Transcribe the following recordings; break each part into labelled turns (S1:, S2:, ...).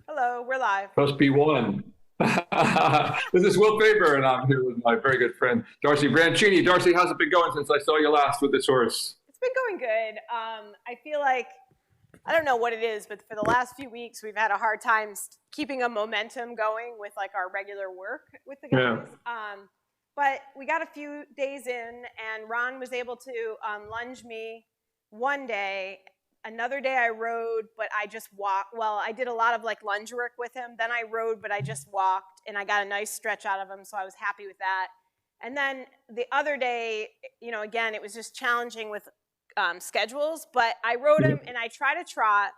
S1: Hello, we're live.
S2: Must be one. This is Will Faerber, and I'm here with my very good friend, Darcy Branchini. Darcy, how's it been going since I saw you last with this horse?
S1: It's been going good. I feel like, I don't know what it is, but for the last few weeks, we've had a hard time keeping a momentum going with like our regular work with the guys.
S2: Yeah.
S1: But we got a few days in, and Ron was able to lunge me one day. Another day I rode, but I just walked. Well, I did a lot of like lunge work with him. Then I rode, but I just walked, and I got a nice stretch out of him, so I was happy with that. And then the other day, again, it was just challenging with schedules, but I rode him, and I tried to trot,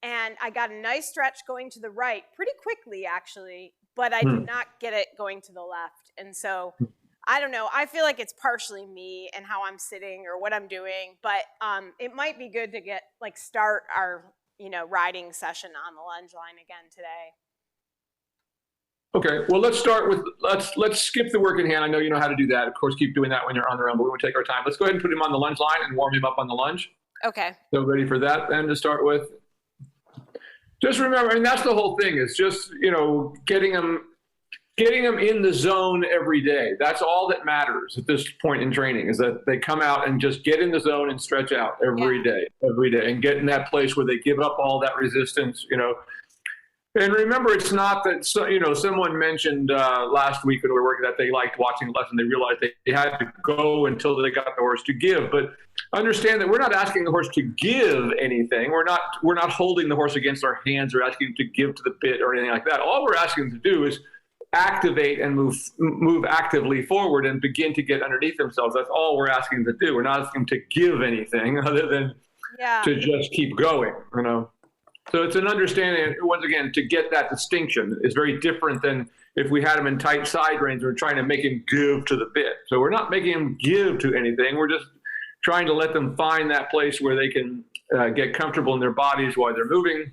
S1: and I got a nice stretch going to the right pretty quickly, actually, but I did not get it going to the left. And so I don't know. I feel like it's partially me and how I'm sitting or what I'm doing, but it might be good to start our, riding session on the lunge line again today.
S2: Okay, well, let's start with, let's skip the work in hand. I know you know how to do that. Of course, keep doing that when you're on the run, but we won't take our time. Let's go ahead and put him on the lunge line and warm him up on the lunge.
S1: Okay.
S2: So ready for that then to start with? Just remember, and that's the whole thing, is just, getting them in the zone every day. That's all that matters at this point in training, is that they come out and just get in the zone and stretch out every day, and get in that place where they give up all that resistance, And remember, it's not that, someone mentioned last week when we were working that they liked watching the lesson. They realized they had to go until they got the horse to give. But understand that we're not asking the horse to give anything. We're not holding the horse against our hands or asking him to give to the bit or anything like that. All we're asking them to do is activate and move actively forward and begin to get underneath themselves. That's all we're asking them to do. We're not asking them to give anything other than to just keep going, So it's an understanding, once again, to get that distinction is very different than if we had him in tight side reins, we're trying to make him give to the bit. So we're not making him give to anything. We're just trying to let them find that place where they can get comfortable in their bodies while they're moving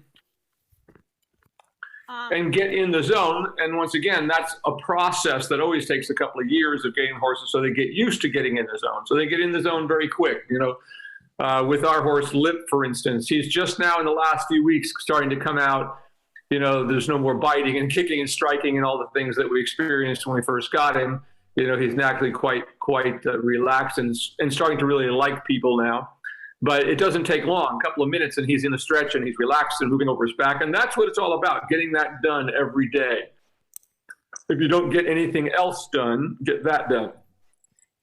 S2: and get in the zone. And once again, that's a process that always takes a couple of years of getting horses so they get used to getting in the zone. So they get in the zone very quick, With our horse Lip, for instance, he's just now in the last few weeks starting to come out. There's no more biting and kicking and striking and all the things that we experienced when we first got him. He's naturally quite relaxed and starting to really like people now. But it doesn't take long, a couple of minutes, and he's in a stretch and he's relaxed and moving over his back. And that's what it's all about, getting that done every day. If you don't get anything else done, get that done.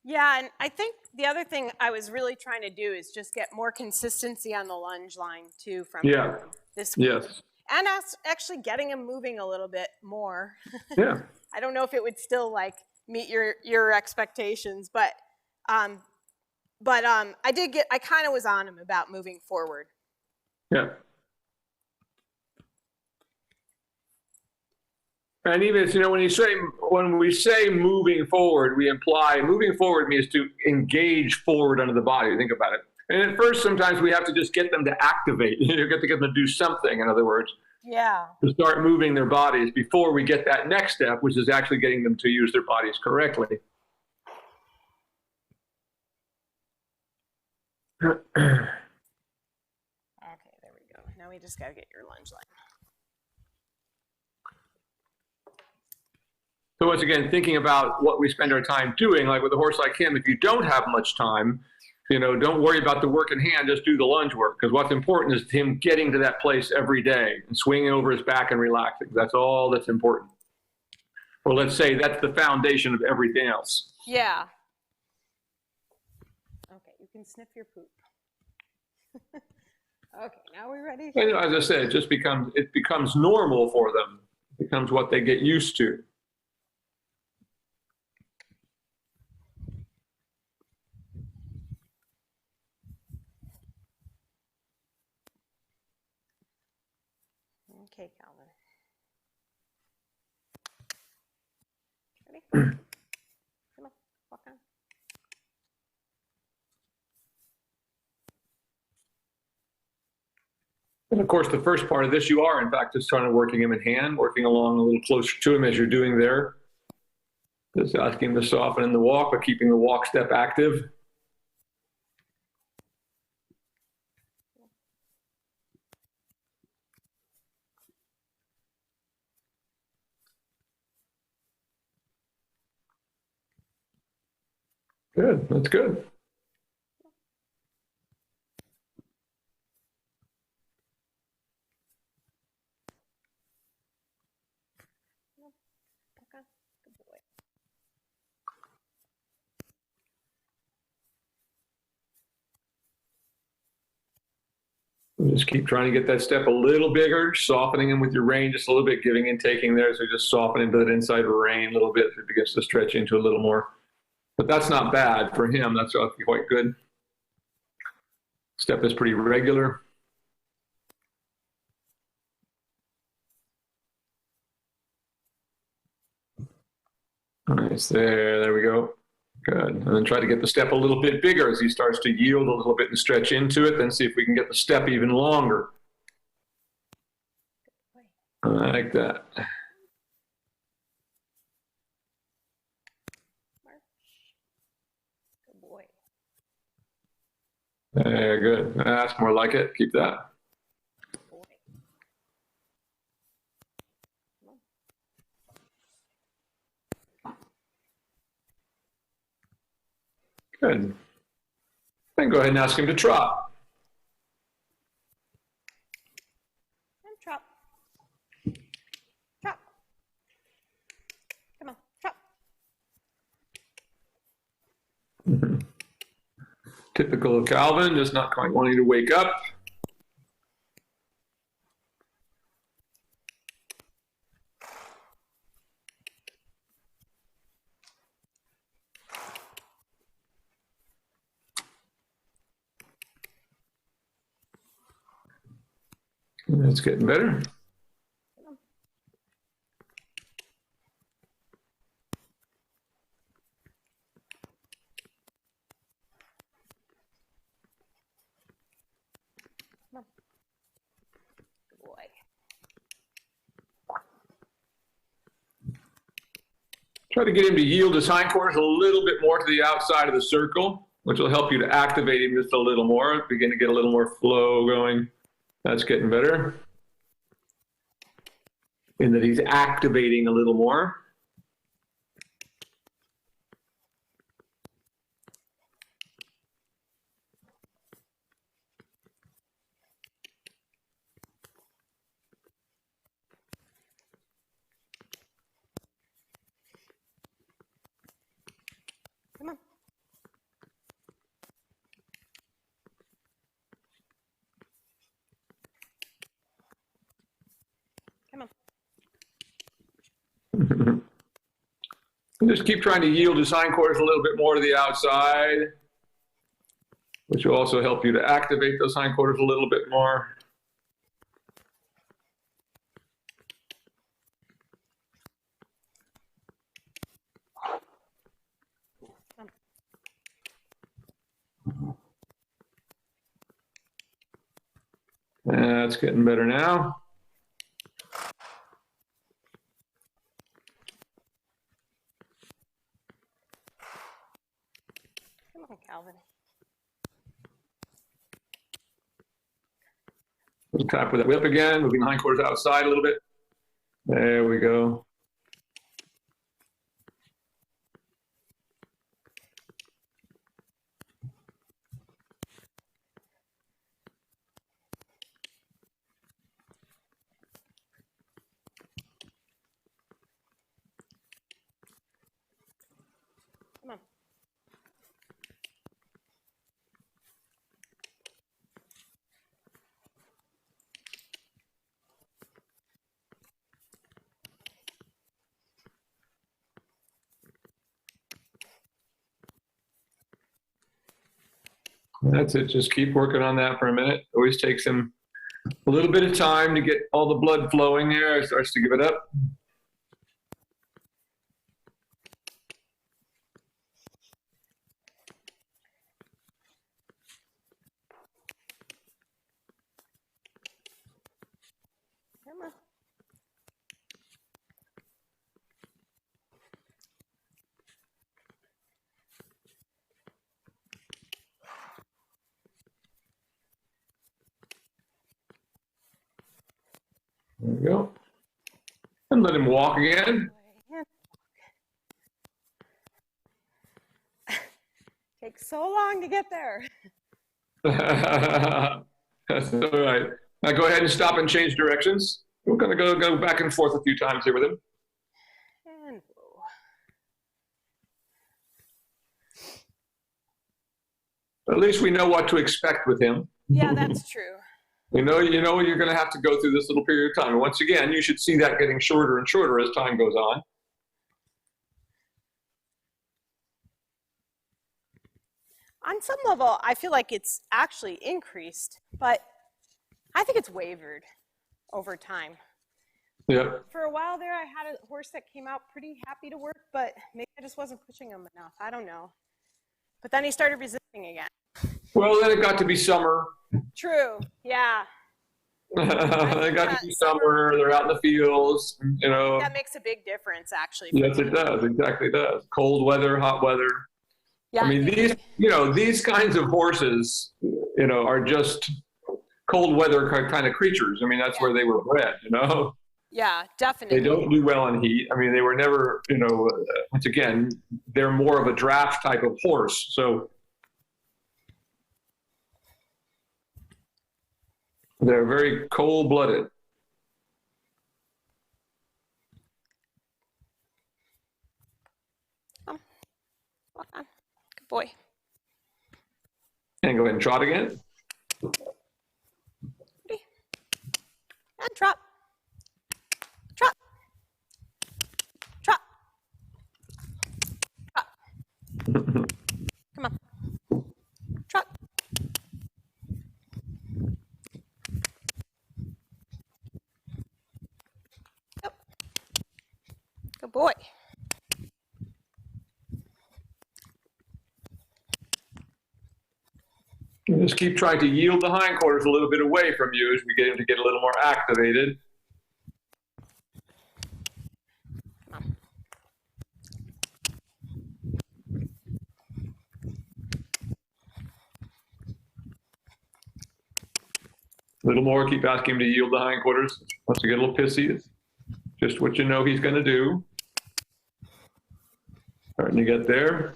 S1: Yeah, and I think the other thing I was really trying to do is just get more consistency on the lunge line too from this week.
S2: Yes.
S1: And actually getting him moving a little bit more.
S2: Yeah.
S1: I don't know if it would still meet your expectations, but I kind of was on him about moving forward.
S2: Yeah. And even when we say moving forward, we imply moving forward means to engage forward under the body. Think about it. And at first, sometimes we have to just get them to activate. You have to get them to do something, in other words.
S1: Yeah.
S2: To start moving their bodies before we get that next step, which is actually getting them to use their bodies correctly.
S1: Okay, there we go. Now we just got to get your lunge line.
S2: So once again, thinking about what we spend our time doing, like with a horse like him, if you don't have much time, don't worry about the work in hand, just do the lunge work. Because what's important is him getting to that place every day and swinging over his back and relaxing. That's all that's important. Or let's say that's the foundation of everything else.
S1: Yeah. Okay, you can sniff your poop. Okay, now we're ready.
S2: And as I said, it becomes normal for them. It becomes what they get used to.
S1: Okay, Calvin. Ready? Come on, walk on.
S2: And of course, the first part of this, you are in fact just trying to working him in hand, working along a little closer to him as you're doing there. Just asking him to soften in the walk, but keeping the walk step active. Good. That's good.
S1: Okay. Good boy.
S2: Just keep trying to get that step a little bigger, softening them with your rein just a little bit, giving and taking there. So just soften into that inside rein a little bit. It begins to stretch into a little more. But that's not bad for him. That's quite good. Step is pretty regular. Nice. There we go. Good. And then try to get the step a little bit bigger as he starts to yield a little bit and stretch into it. Then see if we can get the step even longer. I like that.
S1: March. Good boy.
S2: There, good. That's more like it. Keep that.
S1: Good boy.
S2: Good. Then go ahead and ask him to trot.
S1: And trot. Trot. Come on, trot.
S2: Typical of Calvin, just not quite wanting to wake up. That's getting better.
S1: Good boy.
S2: Try to get him to yield his hindquarters a little bit more to the outside of the circle, which will help you to activate him just a little more. Begin to get a little more flow going. That's getting better. In that he's activating a little more.
S1: Come on. Come on.
S2: And just keep trying to yield his hindquarters a little bit more to the outside, which will also help you to activate those hindquarters a little bit more. That's getting better now.
S1: Come on, Calvin.
S2: Let's tap with that whip again, moving the hindquarters outside a little bit. There we go.
S1: Come on.
S2: That's it. Just keep working on that for a minute. Always takes him a little bit of time to get all the blood flowing there. It starts to give it up.
S1: Come on.
S2: There we go. And let him walk again.
S1: so long to get there.
S2: That's all right. Now go ahead and stop and change directions. We're going to go back and forth a few times here with him.
S1: And whoa.
S2: At least we know what to expect with him.
S1: Yeah, that's true.
S2: You know you're going to have to go through this little period of time. And once again, you should see that getting shorter and shorter as time goes on.
S1: On some level, I feel like it's actually increased, but I think it's wavered over time.
S2: Yeah.
S1: For a while there, I had a horse that came out pretty happy to work, but maybe I just wasn't pushing him enough. I don't know. But then he started resisting again.
S2: Well, then it got to be summer.
S1: True. Yeah.
S2: It got to be summer. They're out in the fields.
S1: That makes a big difference, actually.
S2: Yes, it does. Exactly does. Cold weather, hot weather.
S1: Yeah.
S2: I mean, these kinds of horses, are just cold weather kind of creatures. I mean, that's where they were bred,
S1: Yeah, definitely.
S2: They don't do well in heat. I mean, they were never, once again, they're more of a draft type of horse. So they're very cold-blooded.
S1: Walk on. Good boy.
S2: And go ahead and trot again.
S1: Ready? And trot. Trot. Trot. Trot. Come on. Trot. Yep. Good boy.
S2: Just keep trying to yield the hindquarters a little bit away from you as we get him to get a little more activated.
S1: Come on.
S2: A little more, keep asking him to yield the hindquarters. Once you get a little pissy, it's just what you know he's going to do. Starting to get there.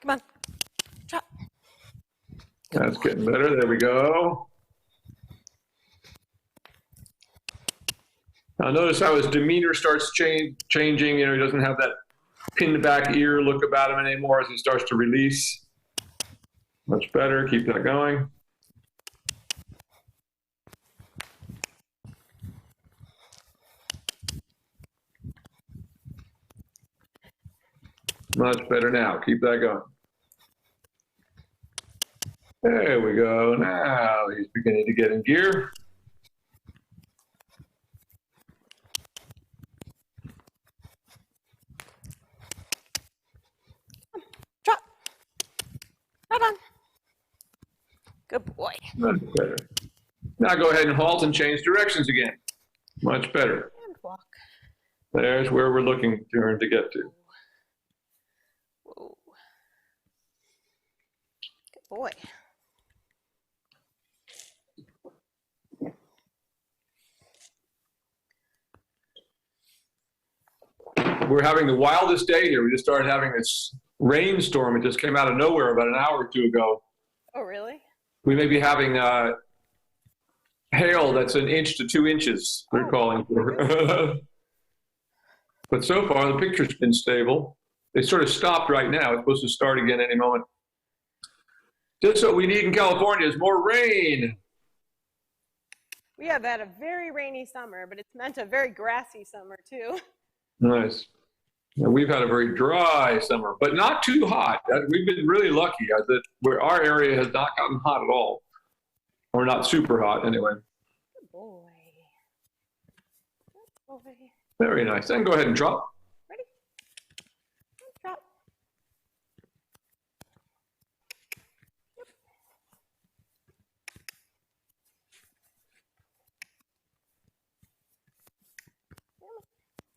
S1: Come on. Trot.
S2: That's getting better. There we go. Now notice how his demeanor starts changing. He doesn't have that pinned back ear look about him anymore as he starts to release. Much better. Keep that going. Much better now. Keep that going. There we go. Now he's beginning to get in gear.
S1: Trot. Trot on. Good boy.
S2: Much better. Now go ahead and halt and change directions again. Much better.
S1: And walk.
S2: There's where we're looking to get to.
S1: Whoa. Good boy.
S2: We're having the wildest day here. We just started having this rainstorm. It just came out of nowhere about an hour or two ago.
S1: Oh, really?
S2: We may be having hail that's 1 inch to 2 inches, they're calling for. But so far, the picture's been stable. It sort of stopped right now. It's supposed to start again any moment. Just what we need in California is more rain.
S1: We have had a very rainy summer, but it's meant a very grassy summer, too.
S2: Nice. Yeah, we've had a very dry summer, but not too hot. We've been really lucky that where our area has not gotten hot at all, or not super hot anyway.
S1: Good boy. Good boy.
S2: Very nice. Then go ahead and drop.
S1: Ready? Drop. Yep.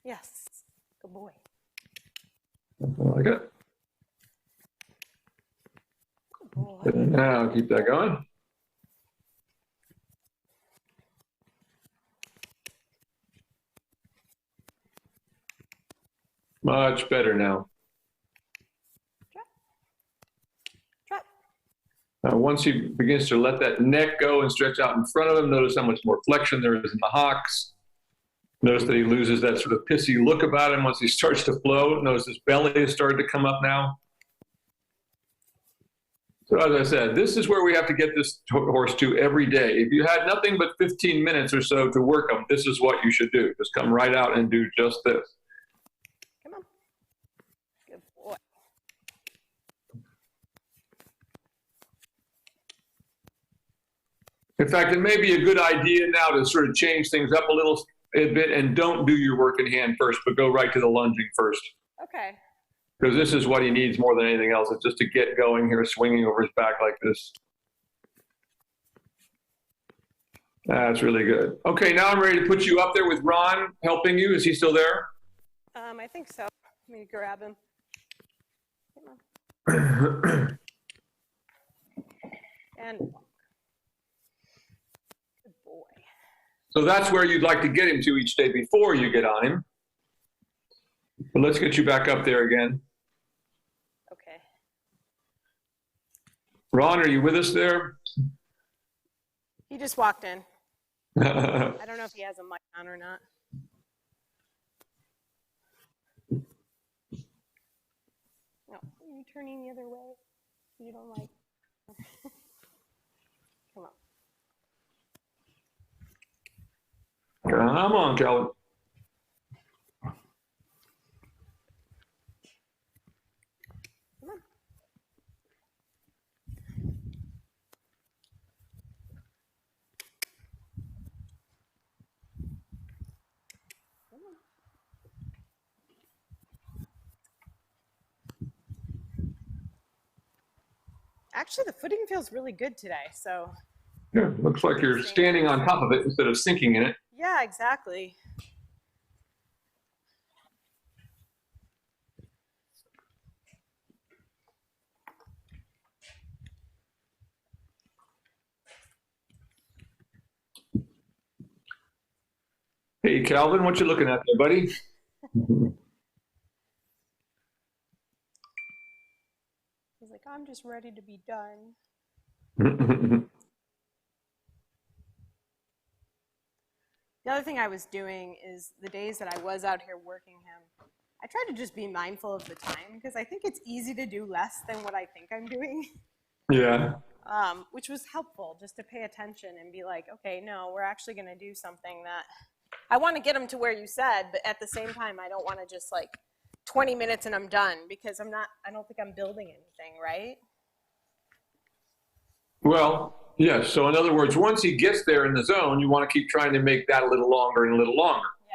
S1: Yes. Good boy.
S2: Like it.
S1: Good boy.
S2: Now keep that going. Much better now.
S1: Drop.
S2: Once he begins to let that neck go and stretch out in front of him, notice how much more flexion there is in the hocks. Notice that he loses that sort of pissy look about him once he starts to float. Notice his belly is starting to come up now. So as I said, this is where we have to get this horse to every day. If you had nothing but 15 minutes or so to work him, this is what you should do. Just come right out and do just this.
S1: Come on. Good boy.
S2: In fact, it may be a good idea now to sort of change things up a bit and don't do your work in hand first, but go right to the lunging first.
S1: Okay.
S2: Because this is what he needs more than anything else. It's just to get going here, swinging over his back like this. That's really good. Okay, now I'm ready to put you up there with Ron helping you. Is he still there?
S1: I think so. Let me grab him. Come on. And walk. Good boy.
S2: So that's where you'd like to get him to each day before you get on him. But let's get you back up there again.
S1: Okay.
S2: Ron, are you with us there?
S1: He just walked in. I don't know if he has a mic on or not. No, are you turning the other way? You don't like. Come on.
S2: Come on, Calvin.
S1: Come on. Come on. Actually, the footing feels really good today, so.
S2: Yeah, looks like you're standing on top of it instead of sinking in it.
S1: Yeah, exactly.
S2: Hey, Calvin, what you looking at there, buddy?
S1: He's like, I'm just ready to be done. The other thing I was doing is the days that I was out here working him, I tried to just be mindful of the time because I think it's easy to do less than what I think I'm doing.
S2: Yeah.
S1: Which was helpful just to pay attention and be like, okay, no, we're actually going to do something that I want to get him to where you said, but at the same time, I don't want to just like 20 minutes and I'm done because I don't think I'm building anything, right?
S2: Well, yes. So in other words, once he gets there in the zone, you want to keep trying to make that a little longer and a little longer.
S1: Yeah.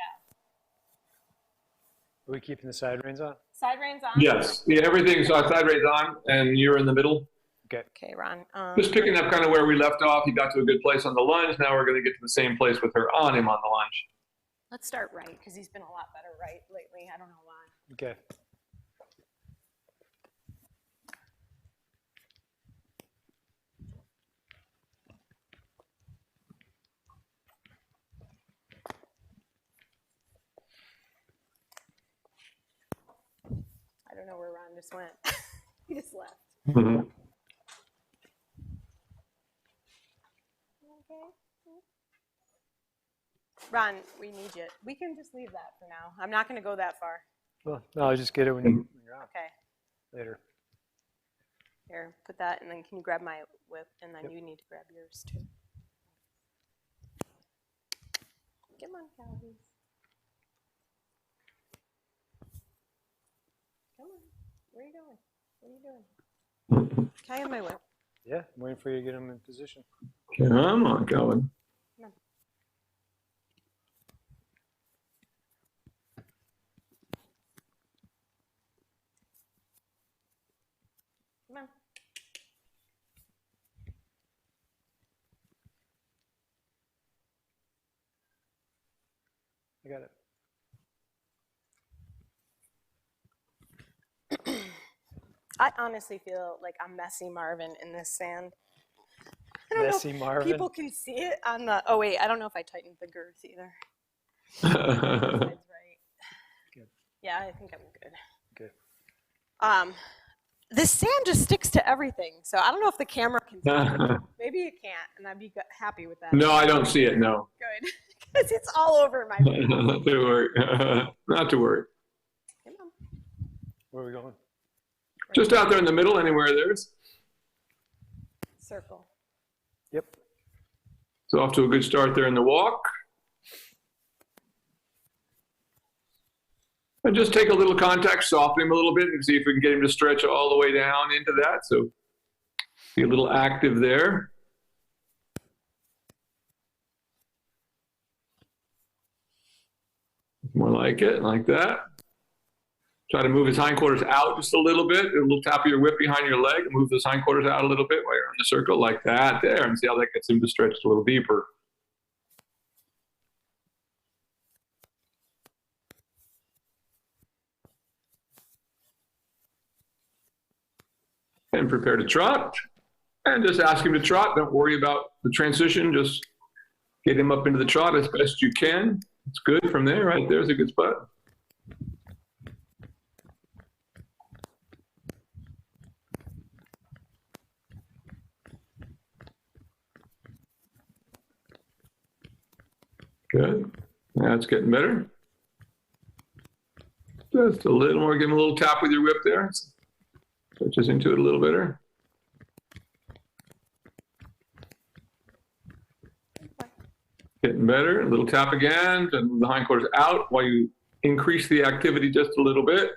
S3: Are we keeping the side reins on?
S1: Side reins on?
S2: Yes. Yeah, everything's side reins on, and you're in the middle.
S3: Okay.
S1: Okay, Ron.
S2: Just picking up kind of where we left off. He got to a good place on the lunge. Now we're going to get to the same place with her on him on the lunge.
S1: Let's start right because he's been a lot better right lately. I don't know why.
S3: Okay.
S1: I don't know where Ron just went. He just left.
S2: Mm-hmm.
S1: Okay. Ron, we need you. We can just leave that for now. I'm not going to go that far.
S3: Well, no, I'll just get it when you're out
S1: Okay.
S3: later.
S1: Here, put that, and then can you grab my whip, and then
S3: Yep.
S1: you need to grab yours too. Come on, Calvin. Come on. Where are you going? What are you doing? Can I have my whip?
S3: Yeah, I'm waiting for you to get them in position.
S2: Come on, Calvin.
S1: Come on. Come on.
S3: I got it.
S1: I honestly feel like I'm Messy Marvin in this sand. I don't
S3: Messy
S1: know.
S3: Marvin.
S1: People can see it on the. Oh wait, I don't know if I tightened the girth either. That's right.
S3: Good.
S1: Yeah, I think I'm good.
S3: Good.
S1: This sand just sticks to everything, so I don't know if the camera can see it. Maybe it can't, and I'd be happy with that.
S2: No, I don't see it, no.
S1: Good, because it's all over my face.
S2: Not to worry. Not to worry.
S1: Come on.
S3: Where are we going?
S2: Just out there in the middle, anywhere there's.
S1: Circle.
S3: Yep.
S2: It's off to a good start there in the walk. And just take a little contact, soften him a little bit and see if we can get him to stretch all the way down into that. So be a little active there. More like it, like that. Try to move his hindquarters out just a little bit. A little tap of your whip behind your leg and move those hindquarters out a little bit while you're in the circle like that there, and see how that gets him to stretch a little deeper. And prepare to trot. And just ask him to trot. Don't worry about the transition. Just get him up into the trot as best you can. It's good from there. Right there's a good spot. Good. Now it's getting better. Just a little more. Give him a little tap with your whip there. Switches into it a little better. Getting better. A little tap again. And move the hindquarters out while you increase the activity just a little bit.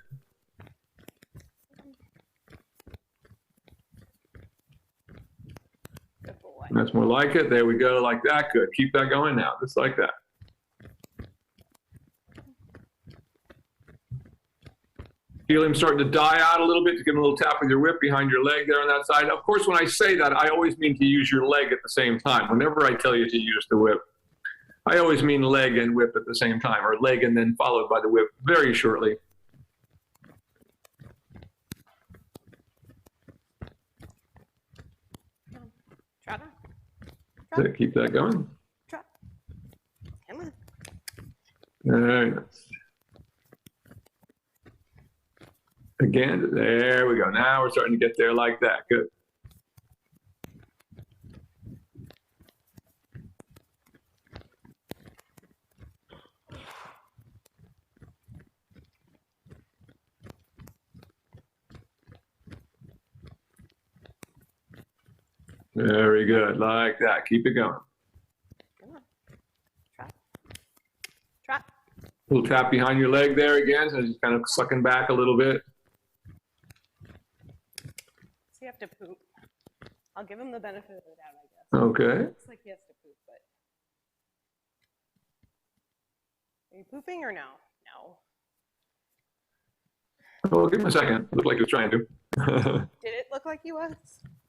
S1: Good boy.
S2: And that's more like it. There we go. Like that. Good. Keep that going now. Just like that. Feel him starting to die out a little bit. To give him a little tap with your whip behind your leg there on that side. Now, of course, when I say that, I always mean to use your leg at the same time. Whenever I tell you to use the whip, I always mean leg and whip at the same time, or leg and then followed by the whip very shortly.
S1: Trot on.
S2: So keep that going.
S1: Trot. Come on.
S2: Very nice. Again, there we go. Now we're starting to get there like that. Good. Very good. Like that. Keep it going.
S1: Come on. Trot. Trot.
S2: A little tap behind your leg there again. So just kind of sucking back a little bit.
S1: So you have to poop. I'll give him the benefit of the doubt, I guess.
S2: Okay.
S1: Looks like he has to poop, but. Are you pooping or no? No.
S2: Well, give him a second. Looked like he was trying to.
S1: Did it look like he was?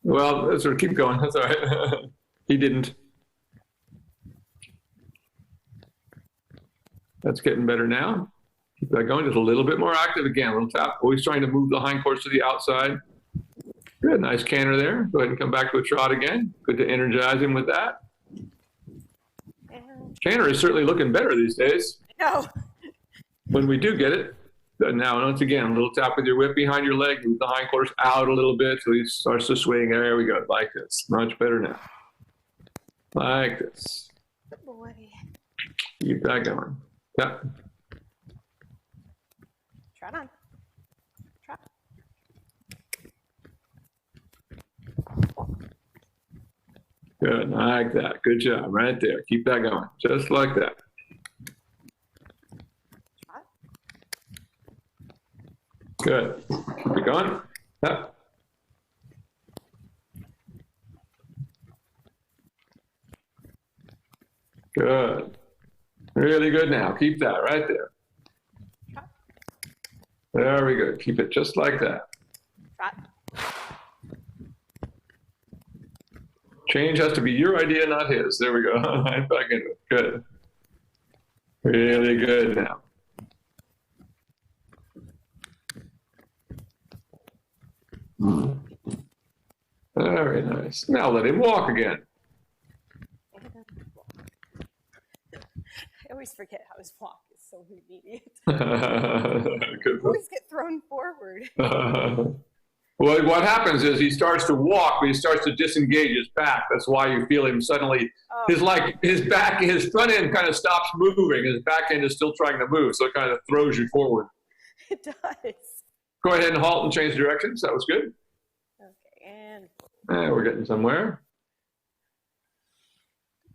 S2: Well, sort of keep going. That's all right. He didn't. That's getting better now. Keep that going. Just a little bit more active again. A little tap. Always trying to move the hindquarters to the outside. Good. Nice canter there. Go ahead and come back to a trot again. Good to energize him with that. Canter is certainly looking better these days.
S1: No.
S2: When we do get it. Good. Now, once again, a little tap with your whip behind your leg. Move the hindquarters out a little bit so he starts to swing. There we go. Like this. Much better now. Like this.
S1: Good boy.
S2: Keep that going. Yep.
S1: Trot on. Trot.
S2: Good. Like that. Good job. Right there. Keep that going. Just like that.
S1: Trot.
S2: Good. Keep it going. Yep. Good. Really good now. Keep that right there.
S1: Trot.
S2: Very good. Keep it just like that.
S1: Trot.
S2: Change has to be your idea, not his. There we go. Right back into it. Good. Really good now. Very nice. Now let him walk again.
S1: I always forget how his walk is so immediate.
S2: Good.
S1: Always get thrown forward.
S2: Well, what happens is he starts to walk, but he starts to disengage his back. That's why you feel him suddenly. His front end kind of stops moving. His back end is still trying to move, so it kind of throws you forward.
S1: It does.
S2: Go ahead and halt and change directions. That was good.
S1: Okay, and
S2: We're getting somewhere.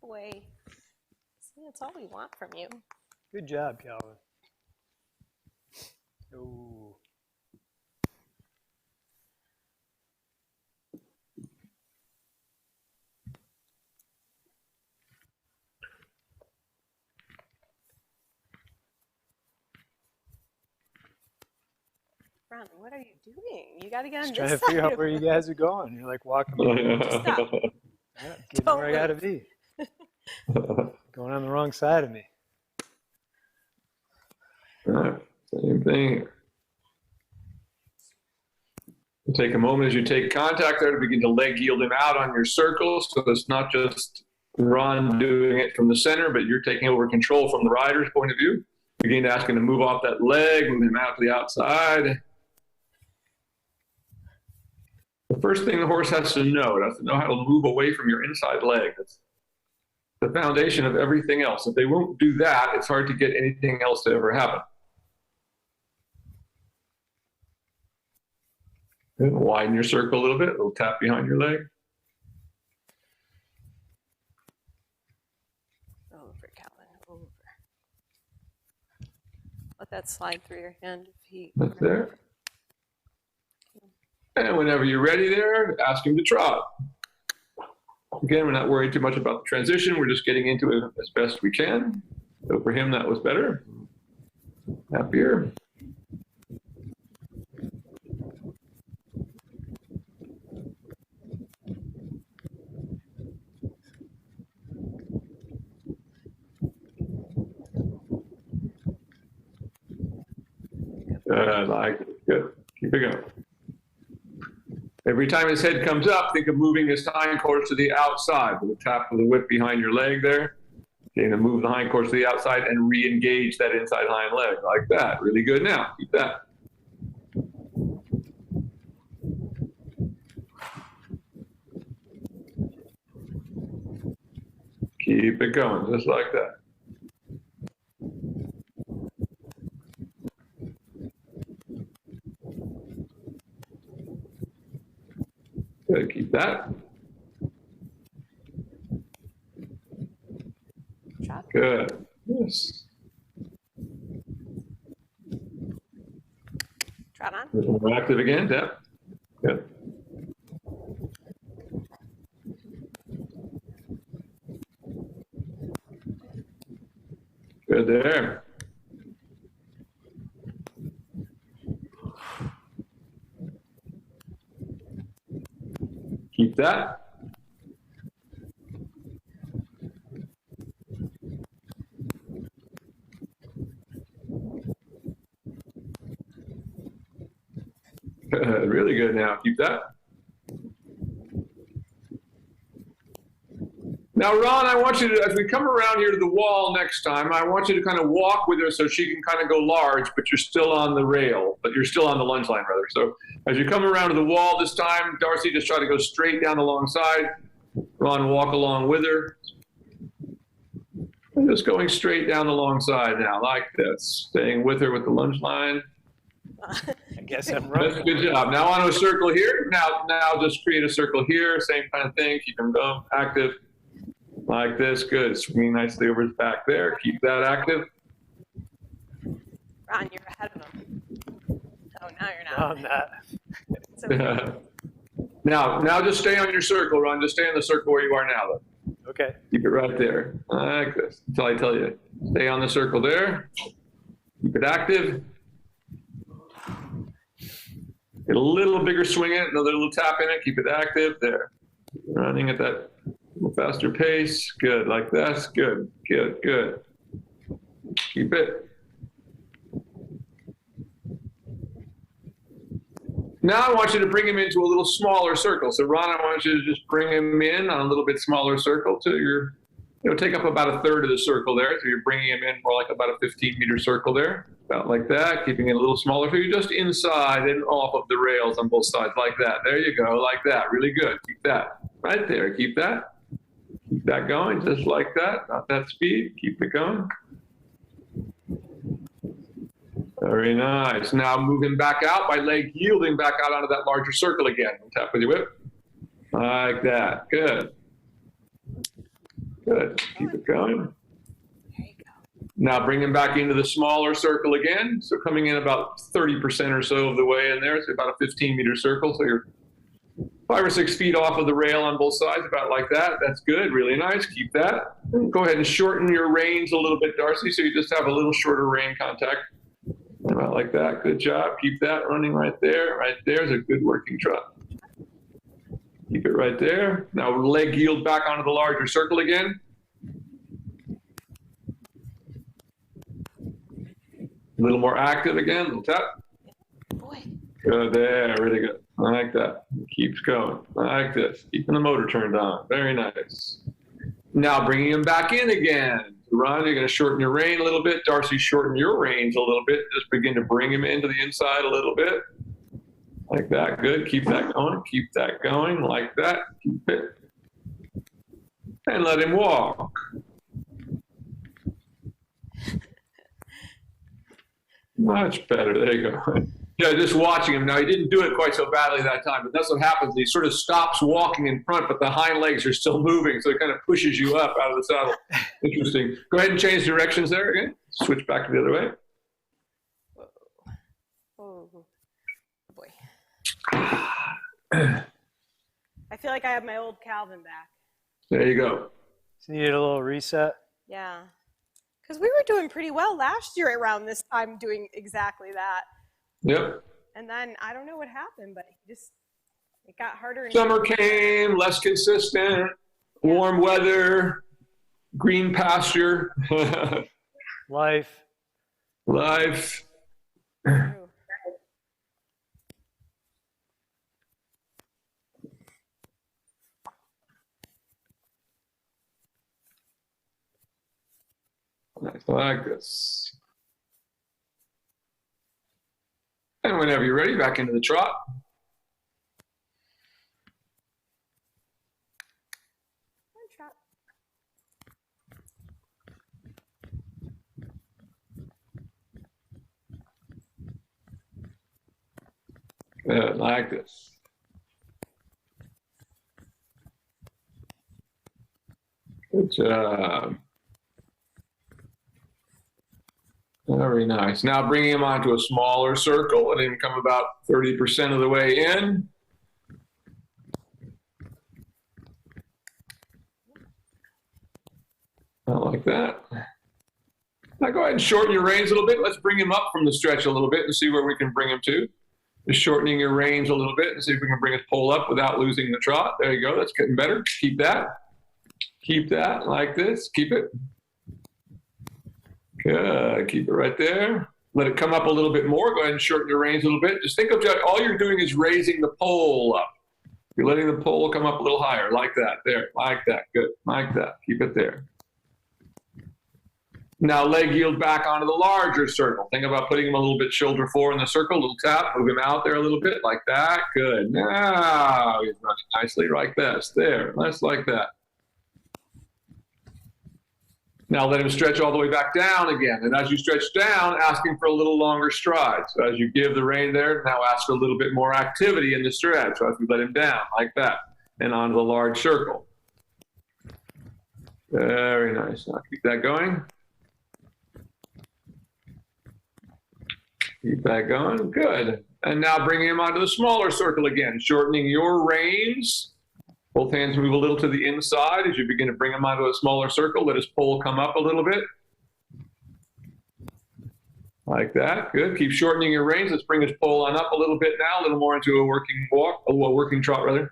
S1: boy, see, that's all we want from you.
S3: Good job, Calvin. Ooh.
S1: Ron, what are you doing? You got to get on
S3: Just
S1: this
S3: trying to
S1: side.
S3: figure out where you guys are going. You're like walking around.
S1: Stop.
S3: Yeah, getting where I gotta be. Going on the wrong side of me.
S2: All right, same thing. Take a moment as you take contact there to begin to leg yield him out on your circle. So it's not just Ron doing it from the center, but you're taking over control from the rider's point of view. Begin to ask him to move off that leg, move him out to the outside. The first thing the horse has to know, it has to know how to move away from your inside leg. That's the foundation of everything else. If they won't do that, it's hard to get anything else to ever happen. Good. Widen your circle a little bit, a little tap behind your leg.
S1: Over, Calvin, over. Let that slide through your hand if he.
S2: That's there. And whenever you're ready there, ask him to trot. Again, we're not worried too much about the transition. We're just getting into it as best we can. So for him, that was better. Happier. Good, like it. Good. Keep it going. Every time his head comes up, think of moving his hindquarters to the outside with a tap of the whip behind your leg there. Okay, to move the hindquarters to the outside and re-engage that inside hind leg like that. Really good now. Keep that. Keep it going, just like that. Good, keep that. Good. Yes.
S1: Trot on.
S2: A little more active again, Deb. Good. Good there. Keep that. Really good now. Keep that. Now, Ron, I want you to, as we come around here to the wall next time, I want you to kind of walk with her so she can kind of go large, but you're still on the rail, but you're still on the lunge line, rather. So as you come around to the wall this time, Darcy, just try to go straight down the long side. Ron, walk along with her. And just going straight down the long side now, like this. Staying with her with the lunge line.
S3: I guess I'm right.
S2: That's a good job. Now on a circle here. Now just create a circle here. Same kind of thing. Keep him going. Active. Like this. Good. Swinging nicely over his back there. Keep that active.
S1: Ron, you're ahead of him. Oh, now you're not.
S3: No, I'm not.
S1: It's okay.
S2: Now just stay on your circle, Ron. Just stay on the circle where you are now. Though.
S3: Okay.
S2: Keep it right there. Like this. Until I tell you. Stay on the circle there. Keep it active. Get a little bigger swing in it, another little tap in it, keep it active, there. Running at that little faster pace, good, like that, good, good, good. Keep it. Now I want you to bring him into a little smaller circle. So Ron, I want you to just bring him in on a little bit smaller circle to your, take up about a third of the circle there. So you're bringing him in more like about a 15-meter circle there, about like that, keeping it a little smaller. So you're just inside and off of the rails on both sides like that. There you go, like that. Really good. Keep that right there. Keep that. Keep that going, just like that. Not that speed. Keep it going. Very nice. Now moving back out by leg yielding back out onto that larger circle again. Tap with your whip. Like that. Good. Good. Keep it going.
S1: There you go.
S2: Now bring him back into the smaller circle again. So coming in about 30% or so of the way in there. So about a 15-meter circle. So you're 5 or 6 feet off of the rail on both sides, about like that. That's good. Really nice. Keep that. Go ahead and shorten your reins a little bit, Darcy, so you just have a little shorter rein contact. About like that. Good job. Keep that running right there. Right there's a good working trot. Keep it right there. Now leg yield back onto the larger circle again. A little more active again. Little tap.
S1: Boy.
S2: Good there. Really good. I like that. Keeps going. I like this. Keeping the motor turned on. Very nice. Now bringing him back in again. Ron, you're going to shorten your rein a little bit. Darcy, shorten your reins a little bit. Just begin to bring him into the inside a little bit. Like that. Good. Keep that going. Keep that going. Like that. Keep it. And let him walk. Much better. There you go. Yeah, just watching him. Now, he didn't do it quite so badly that time, but that's what happens. He sort of stops walking in front, but the hind legs are still moving, so it kind of pushes you up out of the saddle. Interesting. Go ahead and change directions there again. Switch back to the other way.
S1: Whoa. Oh, boy. I feel like I have my old Calvin back.
S2: There you go.
S3: So you need a little reset?
S1: Yeah. Because we were doing pretty well last year around this time doing exactly that.
S2: Yep.
S1: And then I don't know what happened, but it got harder. And
S2: Summer came, less consistent, warm weather, green pasture.
S3: Life.
S2: Life.
S1: True.
S2: I like this. And whenever you're ready, back into the trot. Good, like this. Good job. Very nice. Now bringing him onto a smaller circle and then come about 30% of the way in. Not like that. Now go ahead and shorten your reins a little bit. Let's bring him up from the stretch a little bit and see where we can bring him to. Just shortening your reins a little bit and see if we can bring his pole up without losing the trot. There you go. That's getting better. Keep that. Keep that like this. Keep it. Good. Keep it right there. Let it come up a little bit more. Go ahead and shorten your reins a little bit. Just think of all you're doing is raising the pole up. You're letting the pole come up a little higher, like that. There, like that. Good. Like that. Keep it there. Now leg yield back onto the larger circle. Think about putting him a little bit shoulder forward in the circle. A little tap. Move him out there a little bit, like that. Good. Now he's running nicely like this. There. That's like that. Now let him stretch all the way back down again. And as you stretch down, asking for a little longer stride. So as you give the rein there, now ask for a little bit more activity in the stretch. So as we let him down, like that, and onto the large circle. Very nice. Now keep that going. Keep that going. Good. And now bringing him onto the smaller circle again, shortening your reins. Both hands move a little to the inside as you begin to bring him onto a smaller circle. Let his pole come up a little bit. Like that. Good. Keep shortening your reins. Let's bring his pole on up a little bit now, a little more into a working walk, a working trot rather.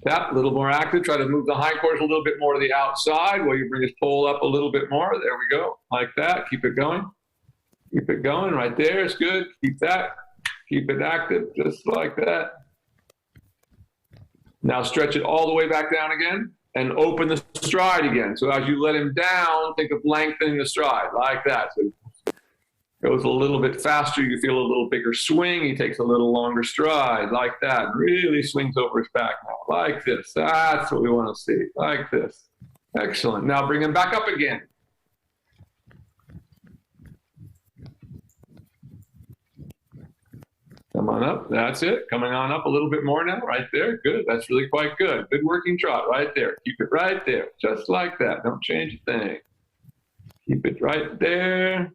S2: Tap, a little more active. Try to move the hindquarters a little bit more to the outside while you bring his pole up a little bit more. There we go. Like that. Keep it going. Keep it going right there. It's good. Keep that. Keep it active, just like that. Now stretch it all the way back down again and open the stride again. So as you let him down, think of lengthening the stride like that. So it goes a little bit faster. You feel a little bigger swing. He takes a little longer stride like that. Really swings over his back now, like this. That's what we want to see, like this. Excellent. Now bring him back up again. Come on up. That's it. Coming on up a little bit more now. Right there. Good. That's really quite good. Good working trot right there. Keep it right there. Just like that. Don't change a thing. Keep it right there.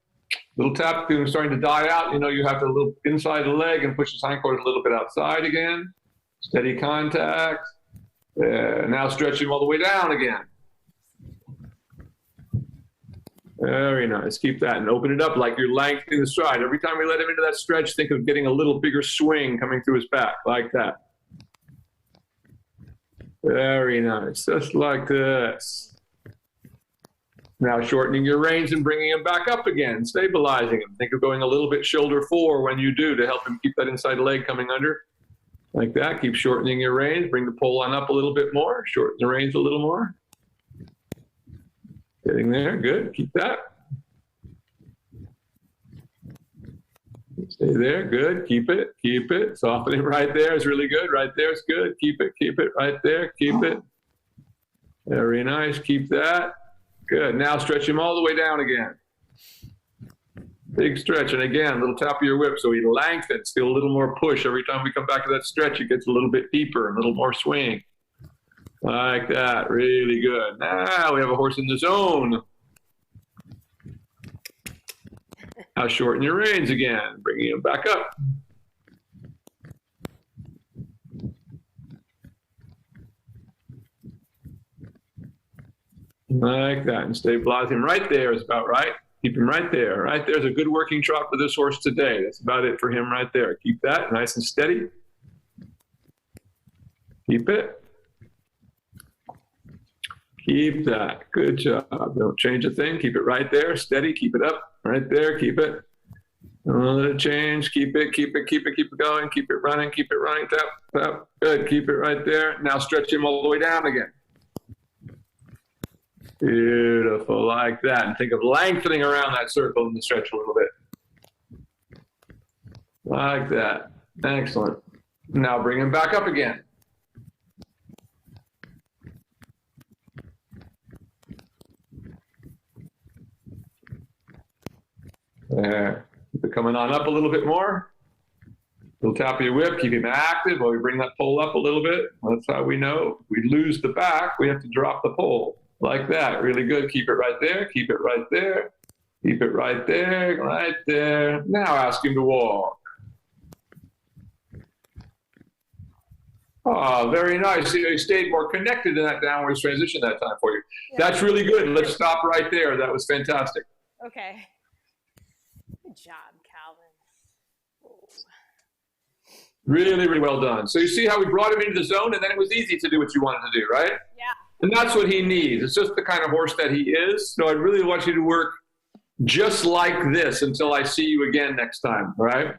S2: Little tap. Starting to die out. You know, you have to little inside the leg and push his hindquarters a little bit outside again. Steady contact. Now stretch him all the way down again. Very nice. Keep that and open it up like you're lengthening the stride. Every time we let him into that stretch, think of getting a little bigger swing coming through his back, like that. Very nice. Just like this. Now shortening your reins and bringing him back up again, stabilizing him. Think of going a little bit shoulder forward when you do to help him keep that inside leg coming under. Like that. Keep shortening your reins. Bring the pole on up a little bit more. Shorten the reins a little more. Getting there, good, keep that. Stay there, good, keep it. Softening right there is really good, right there is good. Keep it, right there, keep it. Very nice, keep that. Good, now stretch him all the way down again. Big stretch, and again, little tap of your whip so he lengthens, feel a little more push. Every time we come back to that stretch, it gets a little bit deeper, a little more swing. Like that, really good. Now we have a horse in the zone. Now shorten your reins again, bringing him back up. Like that, and stabilize him right there is about right. Keep him right there. Right there's a good working trot for this horse today. That's about it for him right there. Keep that nice and steady. Keep it. Keep that. Good job. Don't change a thing. Keep it right there. Steady. Keep it up. Right there. Keep it. Don't let it change. Keep it. Keep it. Keep it. Keep it going. Keep it running. Keep it running. Tap. Tap. Good. Keep it right there. Now stretch him all the way down again. Beautiful. Like that. And think of lengthening around that circle in the stretch a little bit. Like that. Excellent. Now bring him back up again. There. Keep it coming on up a little bit more. Little tap of your whip, keep him active while we bring that pole up a little bit. That's how we know. If we lose the back, we have to drop the pole. Like that. Really good. Keep it right there. Keep it right there. Keep it right there. Right there. Now ask him to walk. Oh, very nice. You stayed more connected in that downwards transition that time for you. Yeah. That's really good. Let's stop right there. That was fantastic.
S1: Okay. Good job, Calvin. Oh.
S2: Really, really well done. So you see how we brought him into the zone, and then it was easy to do what you wanted to do, right?
S1: Yeah.
S2: And that's what he needs. It's just the kind of horse that he is. So I really want you to work just like this until I see you again next time, right?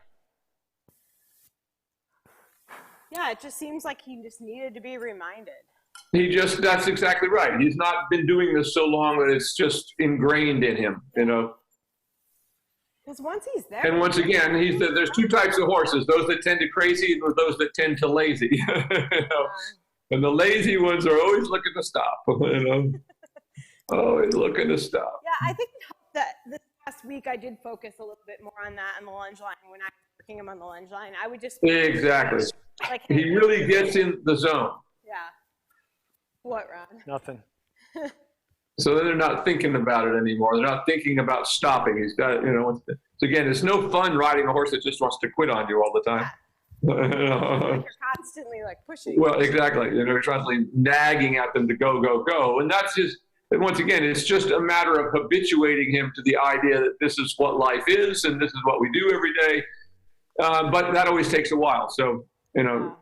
S1: Yeah, it just seems like he just needed to be reminded.
S2: That's exactly right. He's not been doing this so long that it's just ingrained in him, you know.
S1: Because once he's there.
S2: And once again, there's two types of horses, those that tend to crazy and those that tend to lazy. You know? And the lazy ones are always looking to stop, you know. Always looking to stop.
S1: Yeah, I think that this past week I did focus a little bit more on that on the lunge line when I was working him on the lunge line. I would just
S2: exactly.
S1: Like, hey,
S2: he really gets in the zone.
S1: Yeah. What, Ron?
S3: Nothing.
S2: So then they're not thinking about it anymore. They're not thinking about stopping. He's got, you know. So again, it's no fun riding a horse that just wants to quit on you all the time.
S1: Yeah. You're constantly like pushing.
S2: Well, exactly. You know, you're constantly nagging at them to go, go, go. And that's just, and once again, it's just a matter of habituating him to the idea that this is what life is and this is what we do every day. But that always takes a while. So, you know,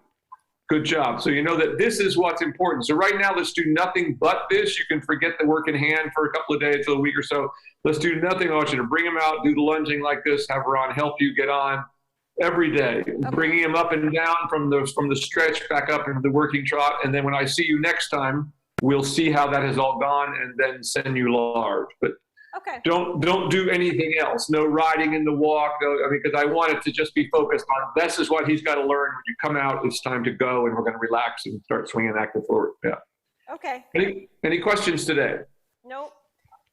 S2: good job. So you know that this is what's important. So right now, let's do nothing but this. You can forget the work in hand for a couple of days to a week or so. Let's do nothing. I want you to bring him out, do the lunging like this, have Ron help you get on. every day, bringing him up and down from the stretch back up into the working trot. And then when I see you next time, we'll see how that has all gone and then send you large. But
S1: Okay.
S2: don't do anything else. No riding in the walk. No, I mean, because I want it to just be focused on this is what he's got to learn. When you come out, it's time to go, and we're going to relax and start swinging active forward. Yeah.
S1: Okay.
S2: Any questions today?
S1: Nope.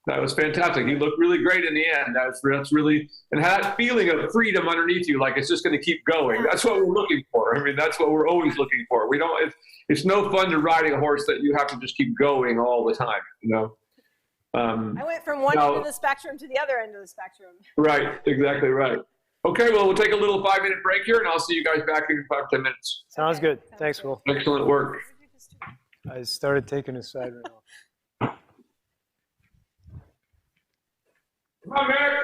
S2: That was fantastic. You looked really great in the end. That's really, and had that feeling of freedom underneath you, like it's just going to keep going. That's what we're looking for. I mean, that's what we're always looking for. We don't. It's no fun to riding a horse that you have to just keep going all the time. You know.
S1: I went from one end of the spectrum to the other end of the spectrum.
S2: Right. Exactly right. Okay. Well, we'll take a little 5-minute break here, and I'll see you guys back in 5-10 minutes.
S3: Sounds good. Thanks, Will.
S2: Excellent work.
S3: I started taking a side rail off.
S2: Come on, Mac.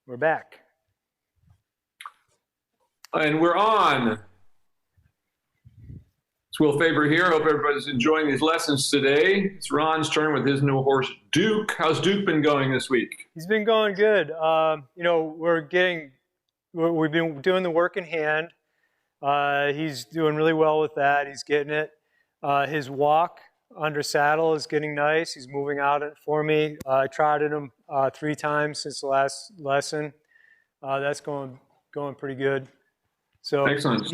S3: We're back.
S2: And we're on. It's Will Faerber here. Hope everybody's enjoying these lessons today. It's Ron's turn with his new horse, Duke. How's Duke been going this week?
S3: He's been going good. You know, we've been doing the work in hand. He's doing really well with that. He's getting it. His walk under saddle is getting nice. He's moving out it for me. I trotted him 3 times since the last lesson. That's going pretty good. So
S2: Excellent.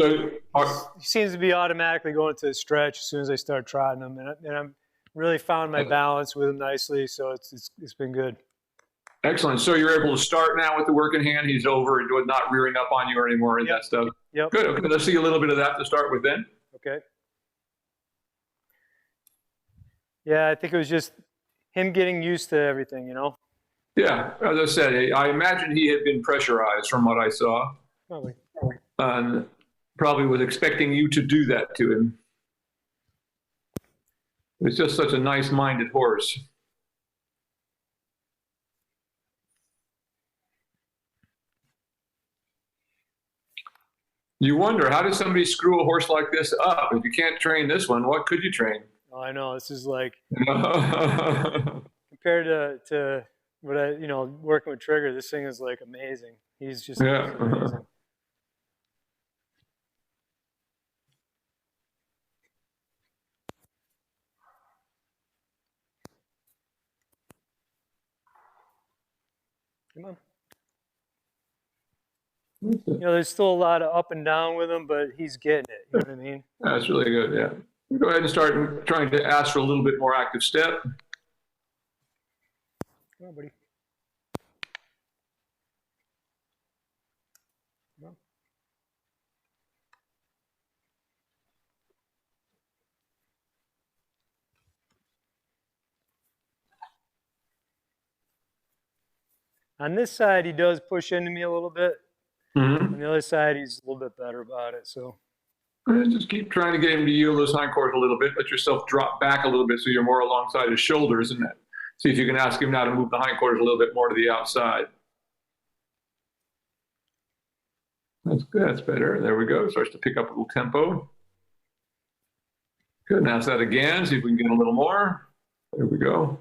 S3: he seems to be automatically going to the stretch as soon as I start trotting him, and I'm really found my balance with him nicely. So it's been good.
S2: Excellent. So you're able to start now with the work in hand. He's over and not rearing up on you anymore and that stuff.
S3: Yep.
S2: Good. Okay. Let's see a little bit of that to start with then.
S3: Okay. Yeah, I think it was just him getting used to everything, you know?
S2: Yeah. As I said, I imagine he had been pressurized from what I saw.
S3: Probably.
S2: And probably was expecting you to do that to him. It's just such a nice-minded horse. You wonder, how does somebody screw a horse like this up? If you can't train this one, what could you train?
S3: Oh, I know. This is like compared to what working with Trigger, this thing is like amazing. He's just amazing. Come on. You know, there's still a lot of up and down with him, but he's getting it. You know what I mean?
S2: That's really good, yeah. Go ahead and start trying to ask for a little bit more active step.
S3: Come on, buddy. Come on. On this side, he does push into me a little bit. On the other side, he's a little bit better about it. So
S2: just keep trying to get him to yield those hindquarters a little bit. Let yourself drop back a little bit so you're more alongside his shoulders, and see if you can ask him now to move the hindquarters a little bit more to the outside. That's good. That's better. There we go. Starts to pick up a little tempo. Good. Now ask that again. See if we can get a little more. There we go.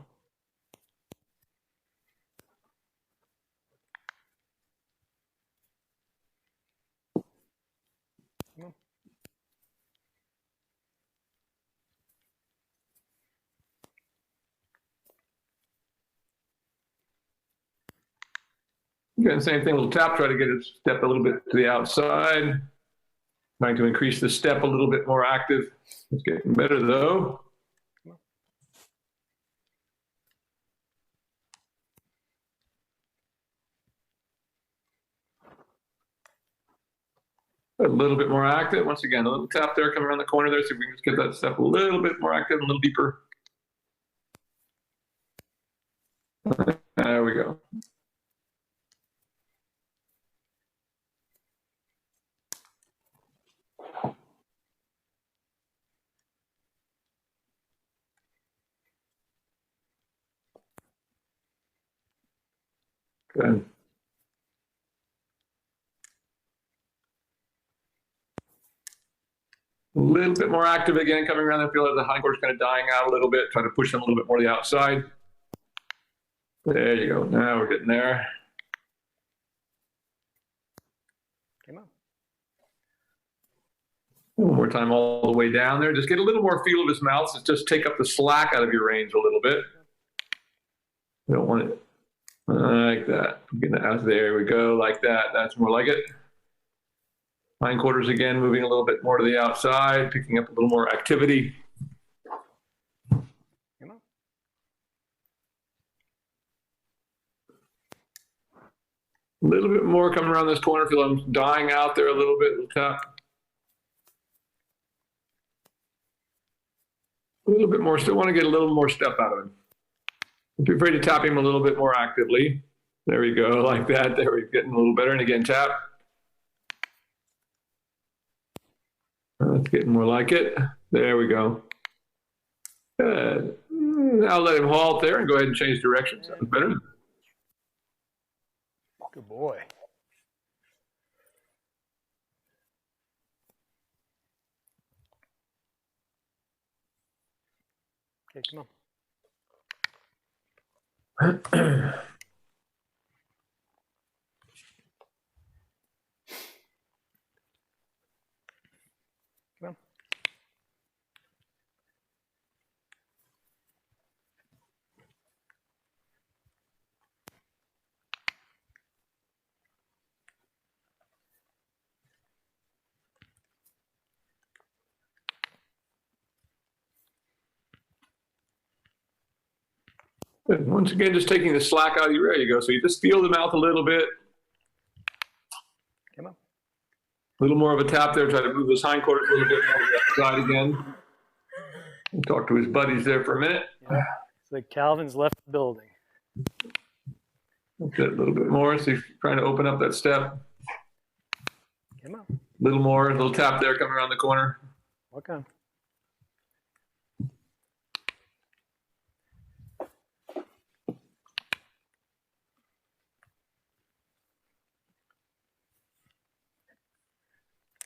S2: Again, same thing, a little tap, try to get it step a little bit to the outside. Trying to increase the step a little bit more active. It's getting better though. A little bit more active. Once again, a little tap there coming around the corner there. See if we can just get that step a little bit more active, a little deeper. There we go. Good. A little bit more active again, coming around. I feel like the hindquarters kind of dying out a little bit. Try to push them a little bit more to the outside. There you go. Now we're getting there.
S3: come on.
S2: One more time all the way down there. Just get a little more feel of his mouth. So just take up the slack out of your reins a little bit. You don't want it like that. There we go, like that. That's more like it. Hindquarters again, moving a little bit more to the outside, picking up a little more activity.
S3: Come on.
S2: A little bit more coming around this corner. Feel I'm dying out there a little bit. Little tap. A little bit more. Still want to get a little more step out of him. Don't be afraid to tap him a little bit more actively. There we go, like that. There we're getting a little better. And again, tap. That's getting more like it. There we go. Good. Now let him halt there and go ahead and change directions. That was better.
S3: Good boy. Okay, come on. Come on.
S2: And once again, just taking the slack out of you. There you go. So you just feel the mouth a little bit.
S3: Come on.
S2: A little more of a tap there. Try to move those hindquarters a little bit more to the side again. We'll talk to his buddies there for a minute.
S3: Yeah. It's like Calvin's left the building.
S2: That's it, a little bit more. So you're trying to open up that step.
S3: Come on.
S2: A little more. A little tap there coming around the corner.
S3: Walk on.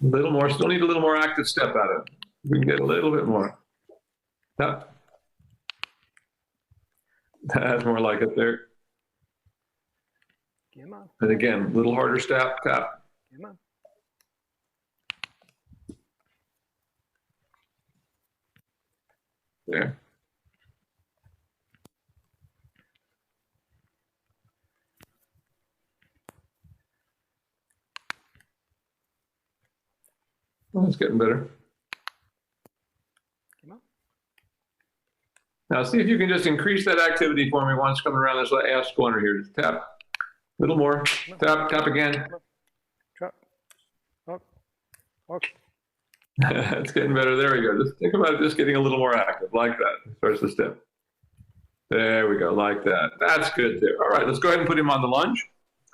S2: A little more. Still need a little more active step out of it. We can get a little bit more. Tap. That's more like it there.
S3: Come on.
S2: And again, a little harder step, tap.
S3: Come on.
S2: There. Well, it's getting better.
S3: Come on.
S2: Now see if you can just increase that activity for me once coming around this ass corner here. Just tap. A little more. Tap, tap again.
S3: Drop. Walk. Walk.
S2: It's getting better. There we go. Just think about it, just getting a little more active, like that. Starts the step. There we go, like that. That's good there. All right, let's go ahead and put him on the lunge.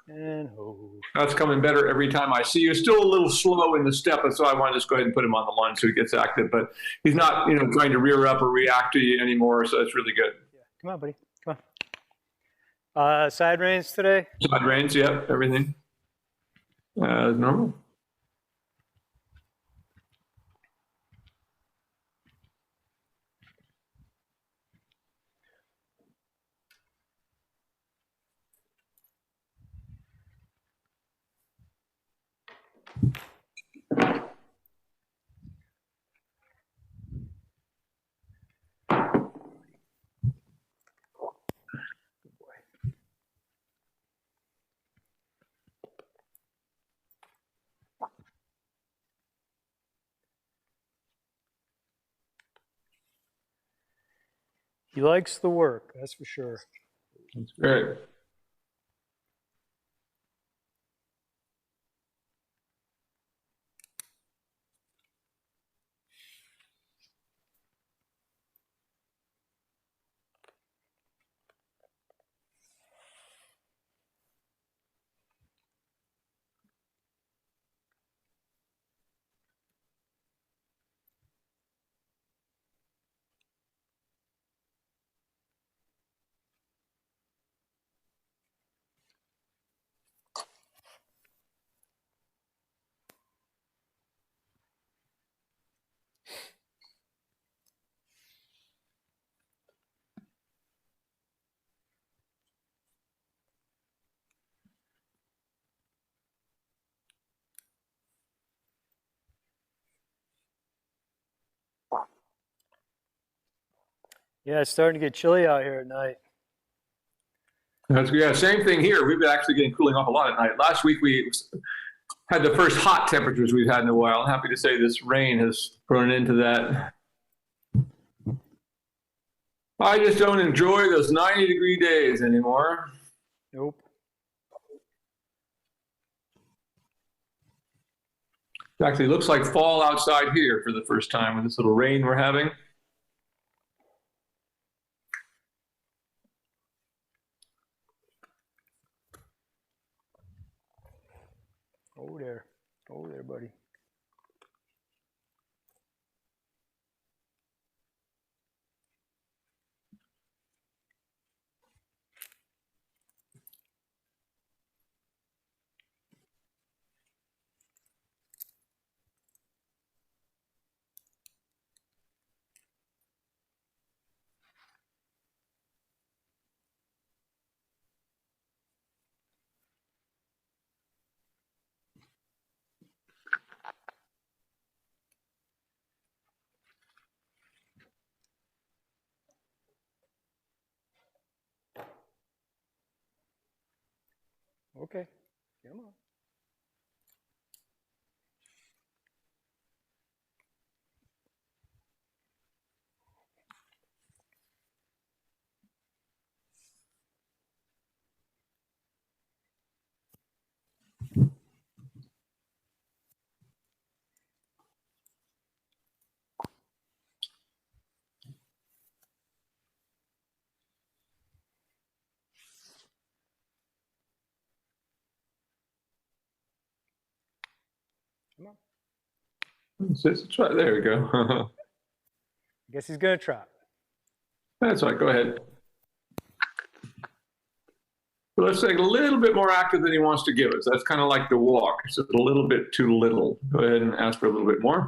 S3: And hold.
S2: That's coming better every time I see you. Still a little slow in the step, and so I want to just go ahead and put him on the lunge so he gets active. But he's not, trying to rear up or react to you anymore, so that's really good.
S3: Yeah. Come on, buddy. Come on. Side reins today?
S2: Side reins, yep, everything. Normal.
S3: He likes the work, that's for sure.
S2: That's great.
S3: Yeah, it's starting to get chilly out here at night.
S2: Yeah, same thing here. We've been actually getting cooling off a lot at night. Last week we had the first hot temperatures we've had in a while. I'm happy to say this rain has thrown an end to that. I just don't enjoy those 90-degree days anymore.
S3: Nope.
S2: It actually looks like fall outside here for the first time with this little rain we're having.
S3: Oh there, buddy. Okay. Come on. Come on.
S2: It's right there. We go.
S3: I guess he's going to trot.
S2: That's right. Go ahead. But let's say a little bit more active than he wants to give us. That's kind of like the walk. It's a little bit too little. Go ahead and ask for a little bit more.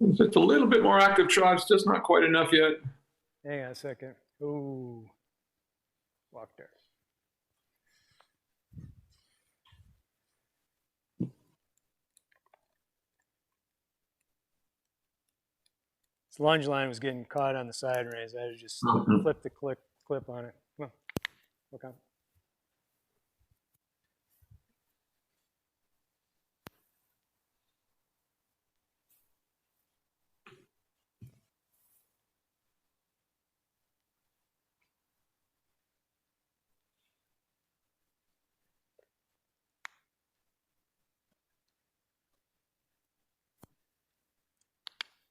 S2: It's just a little bit more active trot. It's just not quite enough yet.
S3: Hang on a second. Ooh. Walk there. This lunge line was getting caught on the side reins. I had to just flip the clip on it. Come on. Work on.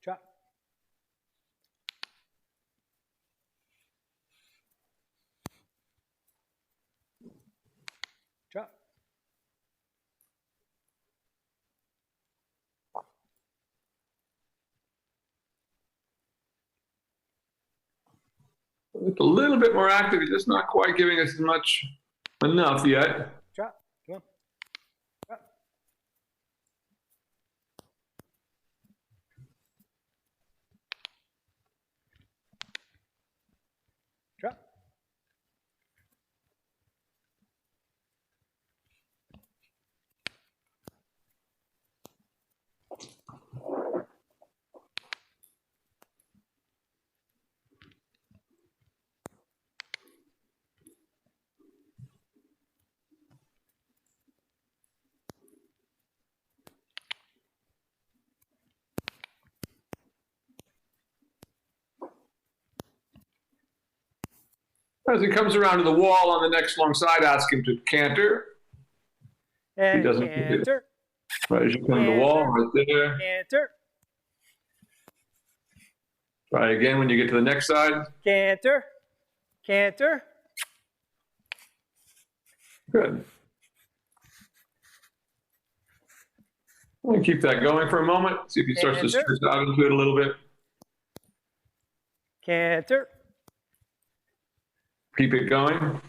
S3: Trot. Trot.
S2: It's a little bit more active. He's just not quite giving us enough yet.
S3: Trot. Come on. Trot. Trot.
S2: As he comes around to the wall on the next long side, ask him to canter.
S3: And
S2: He doesn't
S3: canter.
S2: Right as you come to the wall, right there.
S3: Canter.
S2: Try again when you get to the next side.
S3: Canter. Canter.
S2: Good. I'm going to keep that going for a moment. See if he starts to stretch out into it a little bit.
S3: Canter.
S2: Keep it going.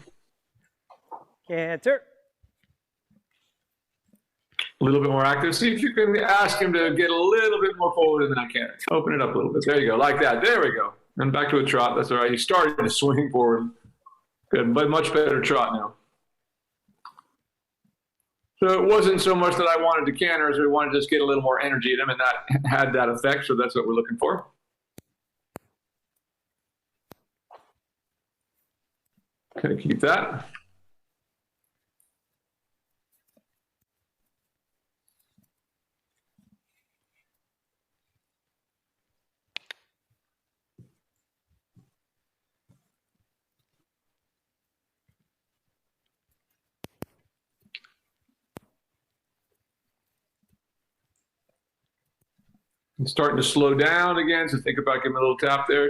S3: Canter.
S2: A little bit more active. See if you can ask him to get a little bit more forward than I can. Open it up a little bit. There you go. Like that. There we go. And back to a trot. That's all right. He started to swing forward. Good. But much better trot now. So it wasn't so much that I wanted to canter as we wanted to just get a little more energy in him, and that had that effect. So that's what we're looking for. Okay, keep that. It's starting to slow down again, so think about giving a little tap there.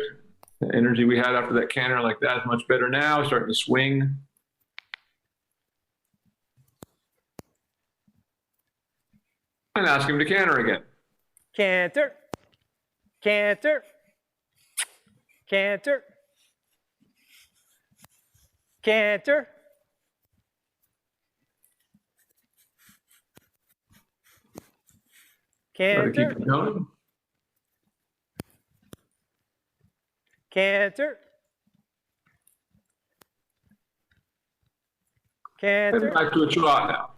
S2: The energy we had after that canter like that is much better now. Starting to swing. And ask him to canter again.
S3: Canter. Canter. Canter. Canter.
S2: Try to keep
S3: Canter.
S2: it going.
S3: Canter. Canter.
S2: And back to a trot now.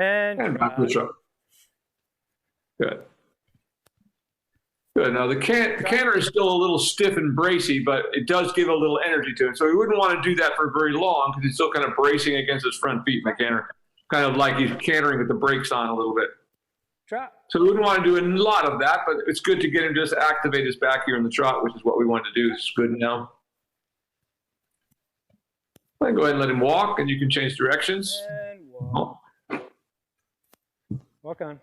S3: And
S2: back to a trot. Good. Good. Now the canter is still a little stiff and bracy, but it does give a little energy to it. So we wouldn't want to do that for very long because he's still kind of bracing against his front feet in the canter, kind of like he's cantering with the brakes on a little bit.
S3: Trot.
S2: So we wouldn't want to do a lot of that, but it's good to get him just activate his back here in the trot, which is what we want to do. This is good now. Then go ahead and let him walk, and you can change directions.
S3: And walk. Walk on.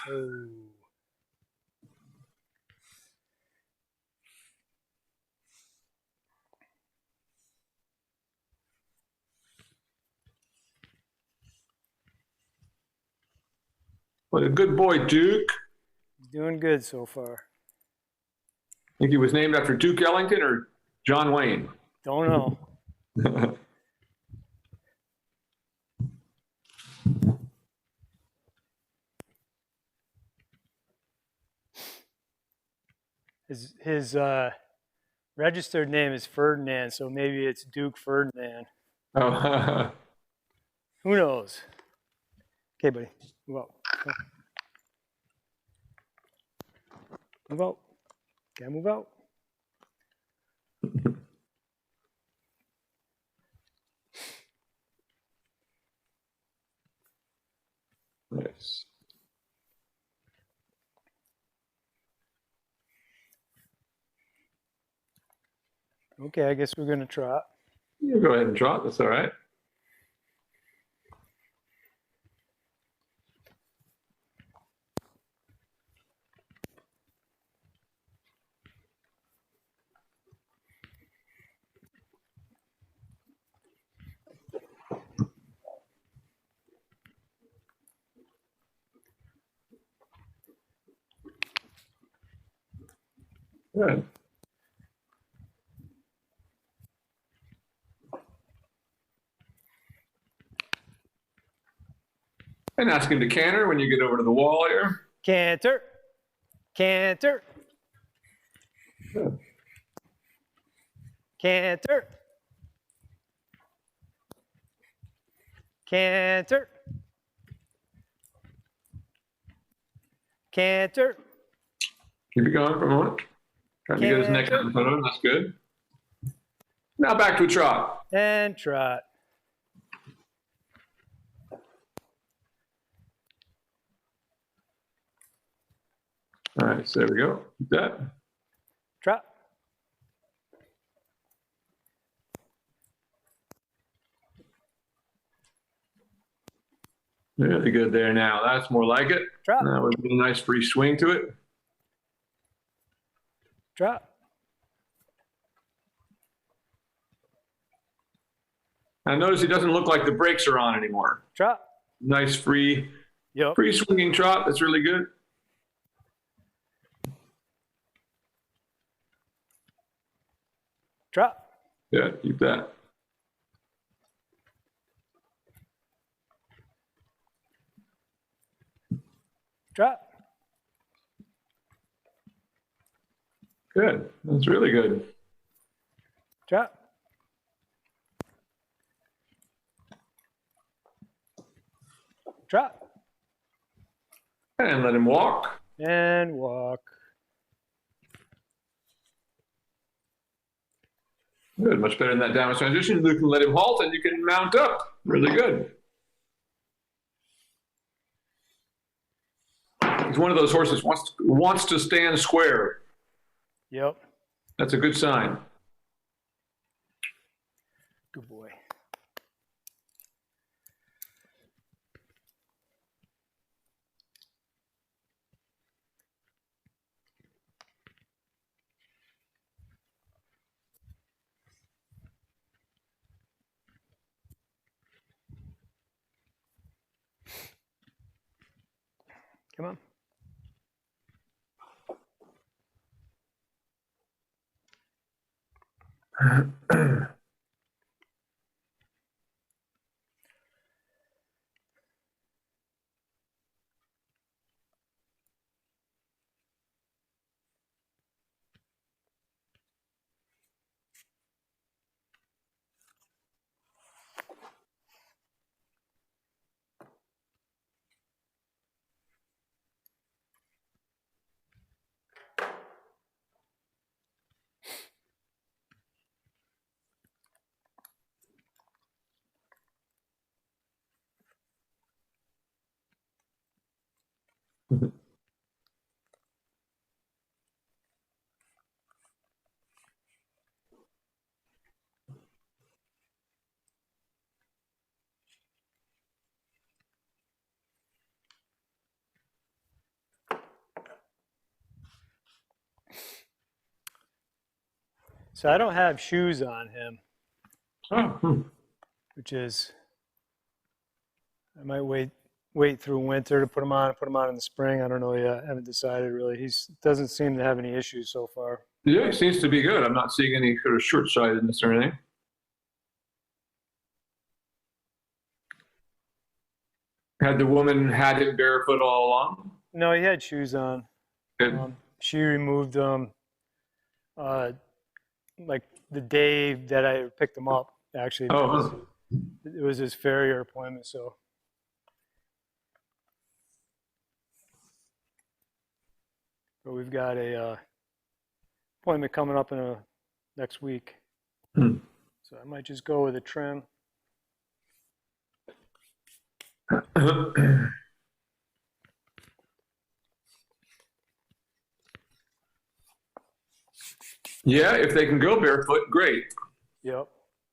S3: Oh.
S2: What a good boy, Duke.
S3: He's doing good so far.
S2: Think he was named after Duke Ellington or John Wayne?
S3: Don't know. His registered name is Ferdinand, so maybe it's Duke Ferdinand.
S2: Oh.
S3: Who knows? Okay, buddy. Move out. Move out. Gotta move out.
S2: Nice.
S3: Okay, I guess we're gonna trot.
S2: You go ahead and trot. That's all right. Good. And ask him to canter when you get over to the wall here.
S3: Canter. Canter.
S2: Good.
S3: Canter. Canter. Canter.
S2: Keep it going for a moment. Trying to get his neck out in front of him. That's good. Now back to a trot.
S3: And trot.
S2: All right, so there we go. Keep that.
S3: Trot.
S2: Really good there now. That's more like it.
S3: Trot.
S2: That would be a nice free swing to it.
S3: Trot.
S2: Now notice he doesn't look like the brakes are on anymore.
S3: Trot.
S2: Nice free
S3: Yep.
S2: swinging trot. That's really good.
S3: Trot.
S2: Yeah, keep that.
S3: Trot.
S2: Good. That's really good.
S3: Trot. Trot.
S2: And let him walk.
S3: And walk.
S2: Good. Much better than that downward transition. You can let him halt and you can mount up. Really good. He's one of those horses wants to stand square.
S3: Yep.
S2: That's a good sign.
S3: Good boy. Come on. So I don't have shoes on him,
S2: Oh,
S3: which is, I might wait through winter to put him on in the spring. I don't know yet. I haven't decided really. He doesn't seem to have any issues so far.
S2: yeah, it seems to be good. I'm not seeing any sort of short-sightedness or anything. Had the woman had him barefoot all along?
S3: No, he had shoes on.
S2: Good.
S3: She removed them like the day that I picked him up. Actually,
S2: Oh,
S3: it was his farrier appointment. So but we've got a appointment coming up in next week.
S2: Hmm.
S3: So I might just go with a trim.
S2: Yeah, if they can go barefoot, great.
S3: Yep.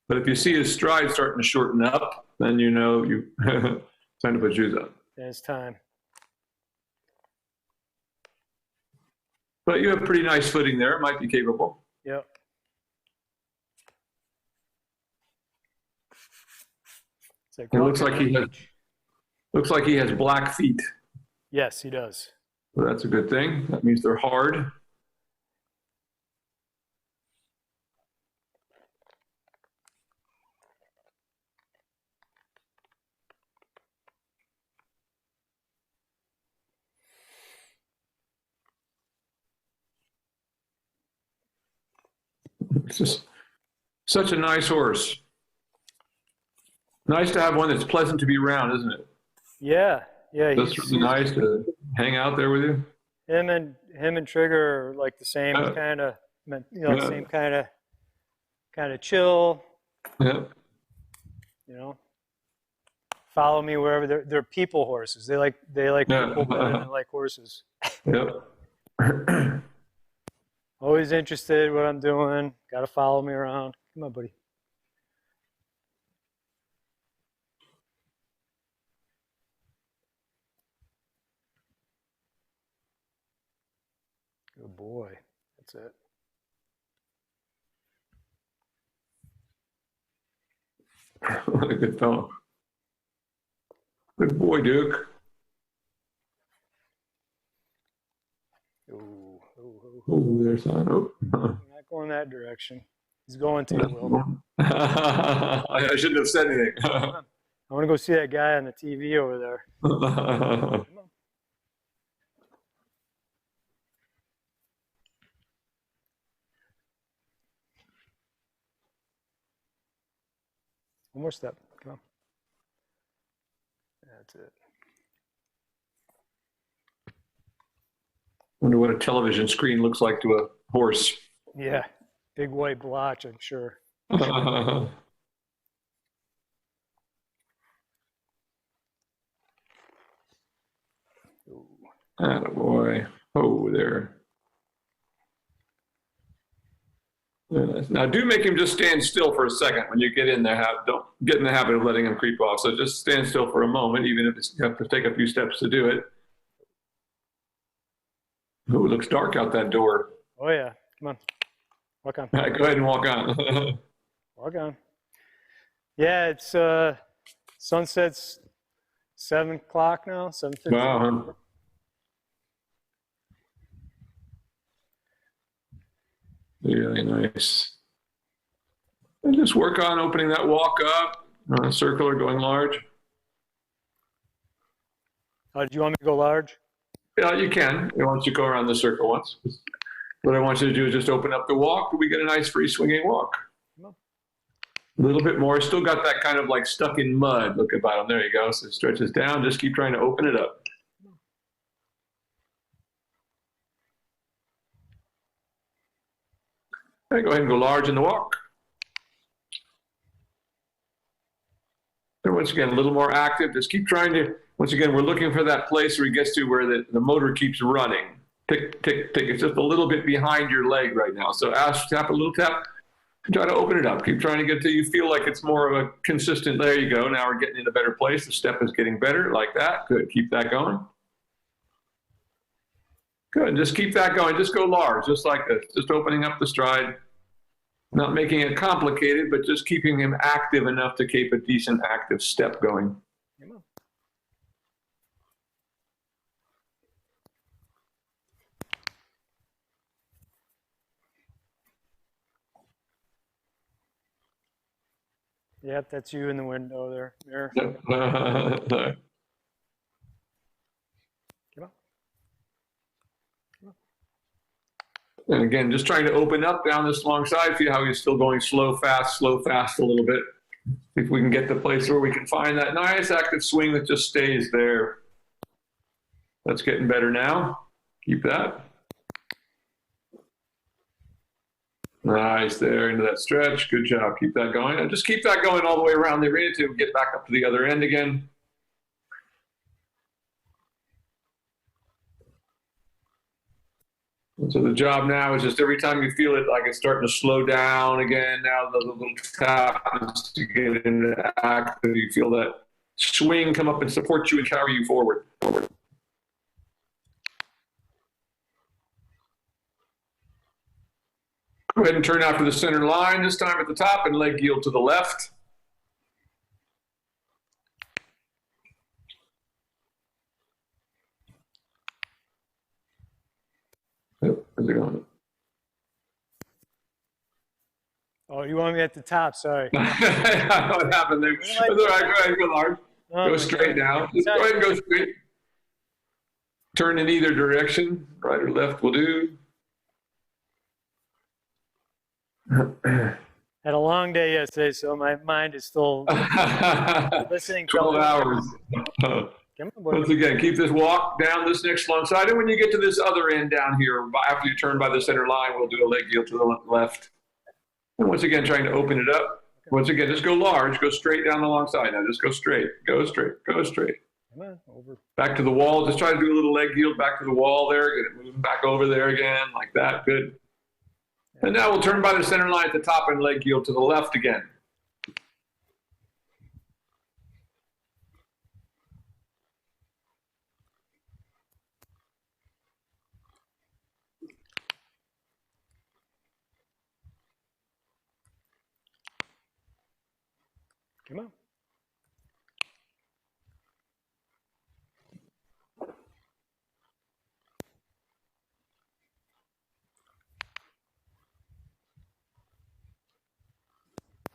S2: But if you see his stride starting to shorten up, then you know you time to put shoes on.
S3: Then it's time.
S2: But you have pretty nice footing there. It might be capable.
S3: Yep. It's like
S2: It looks like
S3: walking on a beach.
S2: looks like he has black feet.
S3: Yes, he does.
S2: So that's a good thing. That means they're hard. It's just such a nice horse. Nice to have one that's pleasant to be around, isn't it?
S3: Yeah, yeah.
S2: That's really nice to hang out there with you.
S3: Him and Trigger are like the same kind of,
S2: Yeah.
S3: same kind of chill.
S2: Yeah.
S3: Follow me wherever they're people horses. They like
S2: Yeah.
S3: people better than they like horses.
S2: Yep.
S3: Always interested in what I'm doing. Got to follow me around. Come on, buddy. Good boy. That's it.
S2: What a good fellow. Good boy, Duke.
S3: Ooh,
S2: Oh, there's son. Oh.
S3: not going that direction. He's going to, Will.
S2: I shouldn't have said anything.
S3: I want to go see that guy on the TV over there. Come on. One more step. Come on. That's it.
S2: Wonder what a television screen looks like to a horse.
S3: Yeah. Big white blotch, I'm sure.
S2: Attaboy. Oh, there. Now, do make him just stand still for a second when you get in there. Don't get in the habit of letting him creep off. So just stand still for a moment, even if you have to take a few steps to do it. Oh, it looks dark out that door.
S3: Oh, yeah. Come on. Walk on.
S2: Go ahead and walk on.
S3: Walk on. Yeah, it's sunset's 7 o'clock now, 7:50.
S2: Wow. Really nice. And just work on opening that walk up, circular, going large.
S3: Do you want me to go large?
S2: Yeah, you can. Once you go around the circle once. What I want you to do is just open up the walk. We get a nice free swinging walk. A little bit more. Still got that kind of like stuck in mud look about him. There you go. So it stretches down. Just keep trying to open it up. All right, go ahead and go large in the walk. And once again, a little more active. Just keep trying to, Once again, we're looking for that place where he gets to where the motor keeps running. Tick, tick, tick. It's just a little bit behind your leg right now. So tap a little tap. Try to open it up. Keep trying to get till you feel like it's more of a consistent. There you go. Now we're getting in a better place. The step is getting better, like that. Good. Keep that going. Good. Just keep that going. Just go large, just like this. Just opening up the stride. Not making it complicated, but just keeping him active enough to keep a decent active step going.
S3: Yep, that's you in the window there.
S2: And again, just trying to open up down this long side. See how he's still going slow, fast a little bit. See if we can get the place where we can find that nice active swing that just stays there. That's getting better now. Keep that. Nice there into that stretch. Good job. Keep that going. And just keep that going all the way around the arena to get back up to the other end again. And so the job now is just every time you feel it like it's starting to slow down again, now the little tap is to get into active. You feel that swing come up and support you and carry you forward. Go ahead and turn out to the center line this time at the top and leg yield to the left. How's it going?
S3: Oh, you want me at the top? Sorry.
S2: What happened there? That's all right. Go ahead, go large. Go straight now. Just go ahead and go straight. Turn in either direction. Right or left will do.
S3: Had a long day yesterday, so my mind is still listening.
S2: 12 hours. Once again, keep this walk down this next long side. And when you get to this other end down here, after you turn by the center line, we'll do a leg yield to the left. And once again, trying to open it up. Once again, just go large. Go straight down the long side. Now just go straight. Go straight. Go straight.
S3: Come on, over.
S2: Back to the wall. Just try to do a little leg yield back to the wall there. Get it moving back over there again, like that. Good. And now we'll turn by the center line at the top and leg yield to the left again.
S3: Come on.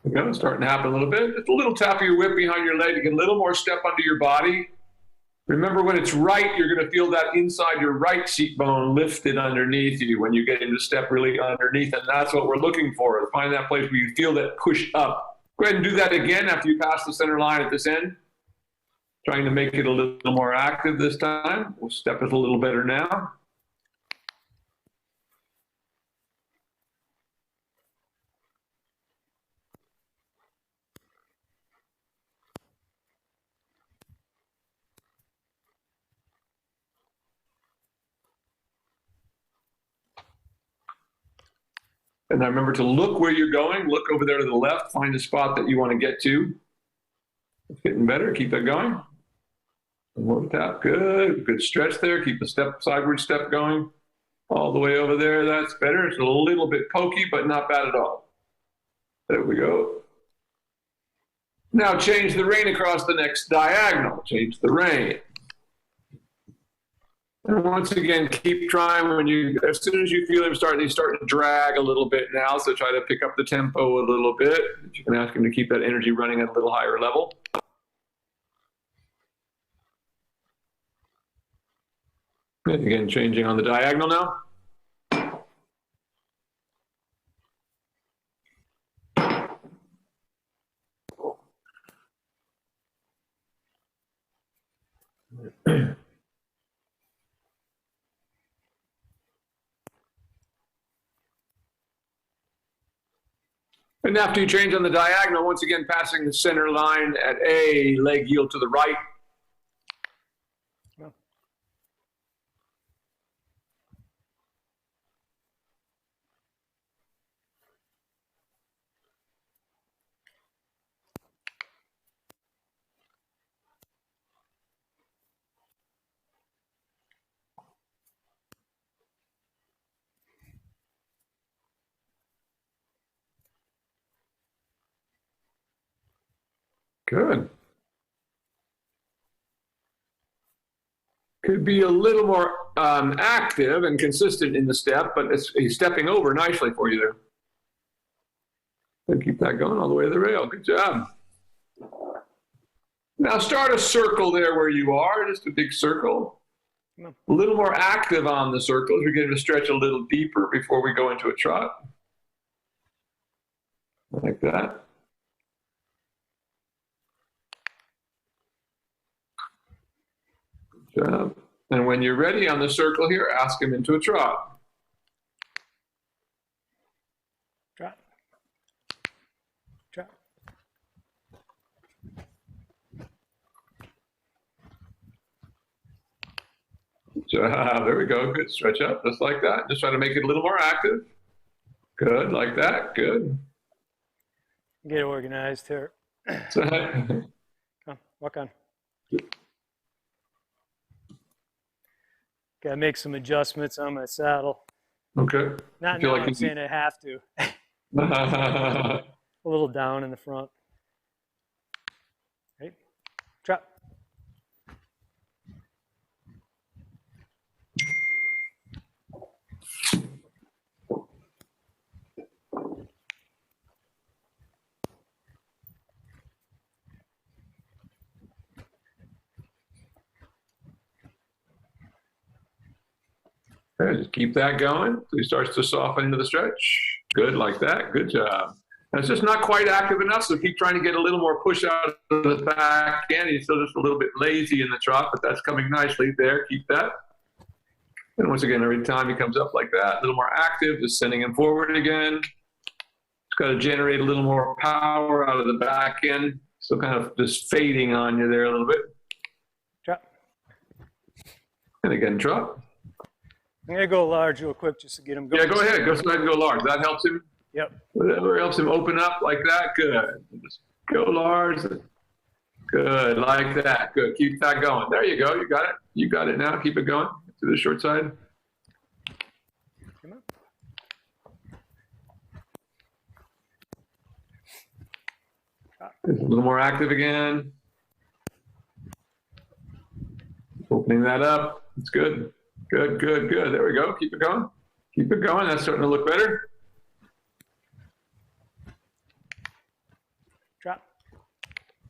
S2: Okay, it's starting to happen a little bit. Just a little tap of your whip behind your leg to get a little more step under your body. Remember, when it's right, you're going to feel that inside your right seat bone lifted underneath you when you get into step really underneath, and that's what we're looking for. Find that place where you feel that push up. Go ahead and do that again after you pass the center line at this end. Trying to make it a little more active this time. We'll step it a little better now. And now remember to look where you're going. Look over there to the left. Find a spot that you want to get to. It's getting better. Keep that going. One more tap. Good. Good stretch there. Keep the step, sideward step going. All the way over there. That's better. It's a little bit pokey, but not bad at all. There we go. Now change the rein across the next diagonal. Change the rein. And once again, keep trying as soon as you feel him starting to drag a little bit now, so try to pick up the tempo a little bit. You can ask him to keep that energy running at a little higher level. And again, changing on the diagonal now. And after you change on the diagonal, once again, passing the center line at A, leg yield to the right. Good. Could be a little more active and consistent in the step, but he's stepping over nicely for you there. And keep that going all the way to the rail. Good job. Now start a circle there where you are, just a big circle. A little more active on the circles. We're going to stretch a little deeper before we go into a trot. Like that. Good job. And when you're ready on the circle here, ask him into a trot.
S3: Trot. Trot.
S2: Good job. There we go. Good. Stretch up just like that. Just try to make it a little more active. Good. Like that. Good.
S3: Get organized here.
S2: Come
S3: Come, walk on. Gotta make some adjustments on my saddle.
S2: Okay.
S3: Not now, I'm saying I have to. A little down in the front. Right? Drop.
S2: Okay, just keep that going. So he starts to soften into the stretch. Good, like that. Good job. And it's just not quite active enough, so keep trying to get a little more push out of the back end. He's still just a little bit lazy in the trot, but that's coming nicely there. Keep that. And once again, every time he comes up like that, a little more active, just sending him forward again. It's got to generate a little more power out of the back end. So kind of just fading on you there a little bit.
S3: Drop.
S2: And again, drop.
S3: I'm going to go large real quick just to get him going.
S2: Yeah, go ahead. Go ahead and go large. That helps him?
S3: Yep.
S2: Whatever helps him open up like that, good. Just go large. Good, like that. Good. Keep that going. There you go. You got it. You got it now. Keep it going to the short side.
S3: Come on.
S2: A little more active again. Opening that up. It's good. Good, good, good. There we go. Keep it going. Keep it going. That's starting to look better.
S3: Drop.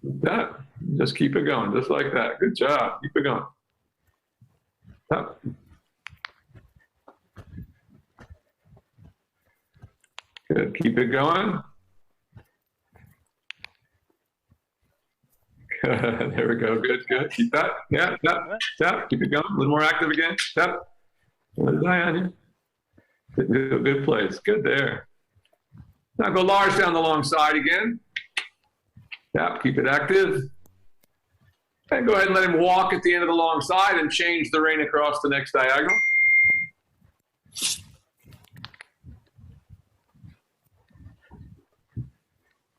S2: That. Just keep it going. Just like that. Good job. Keep it going. Up. Good. Keep it going. There we go. Good, good. Keep that. Yeah, tap, tap. Keep it going. A little more active again. Tap. What is that on you? Good, good place. Good there. Now go large down the long side again. Tap. Keep it active. And go ahead and let him walk at the end of the long side and change the rein across the next diagonal.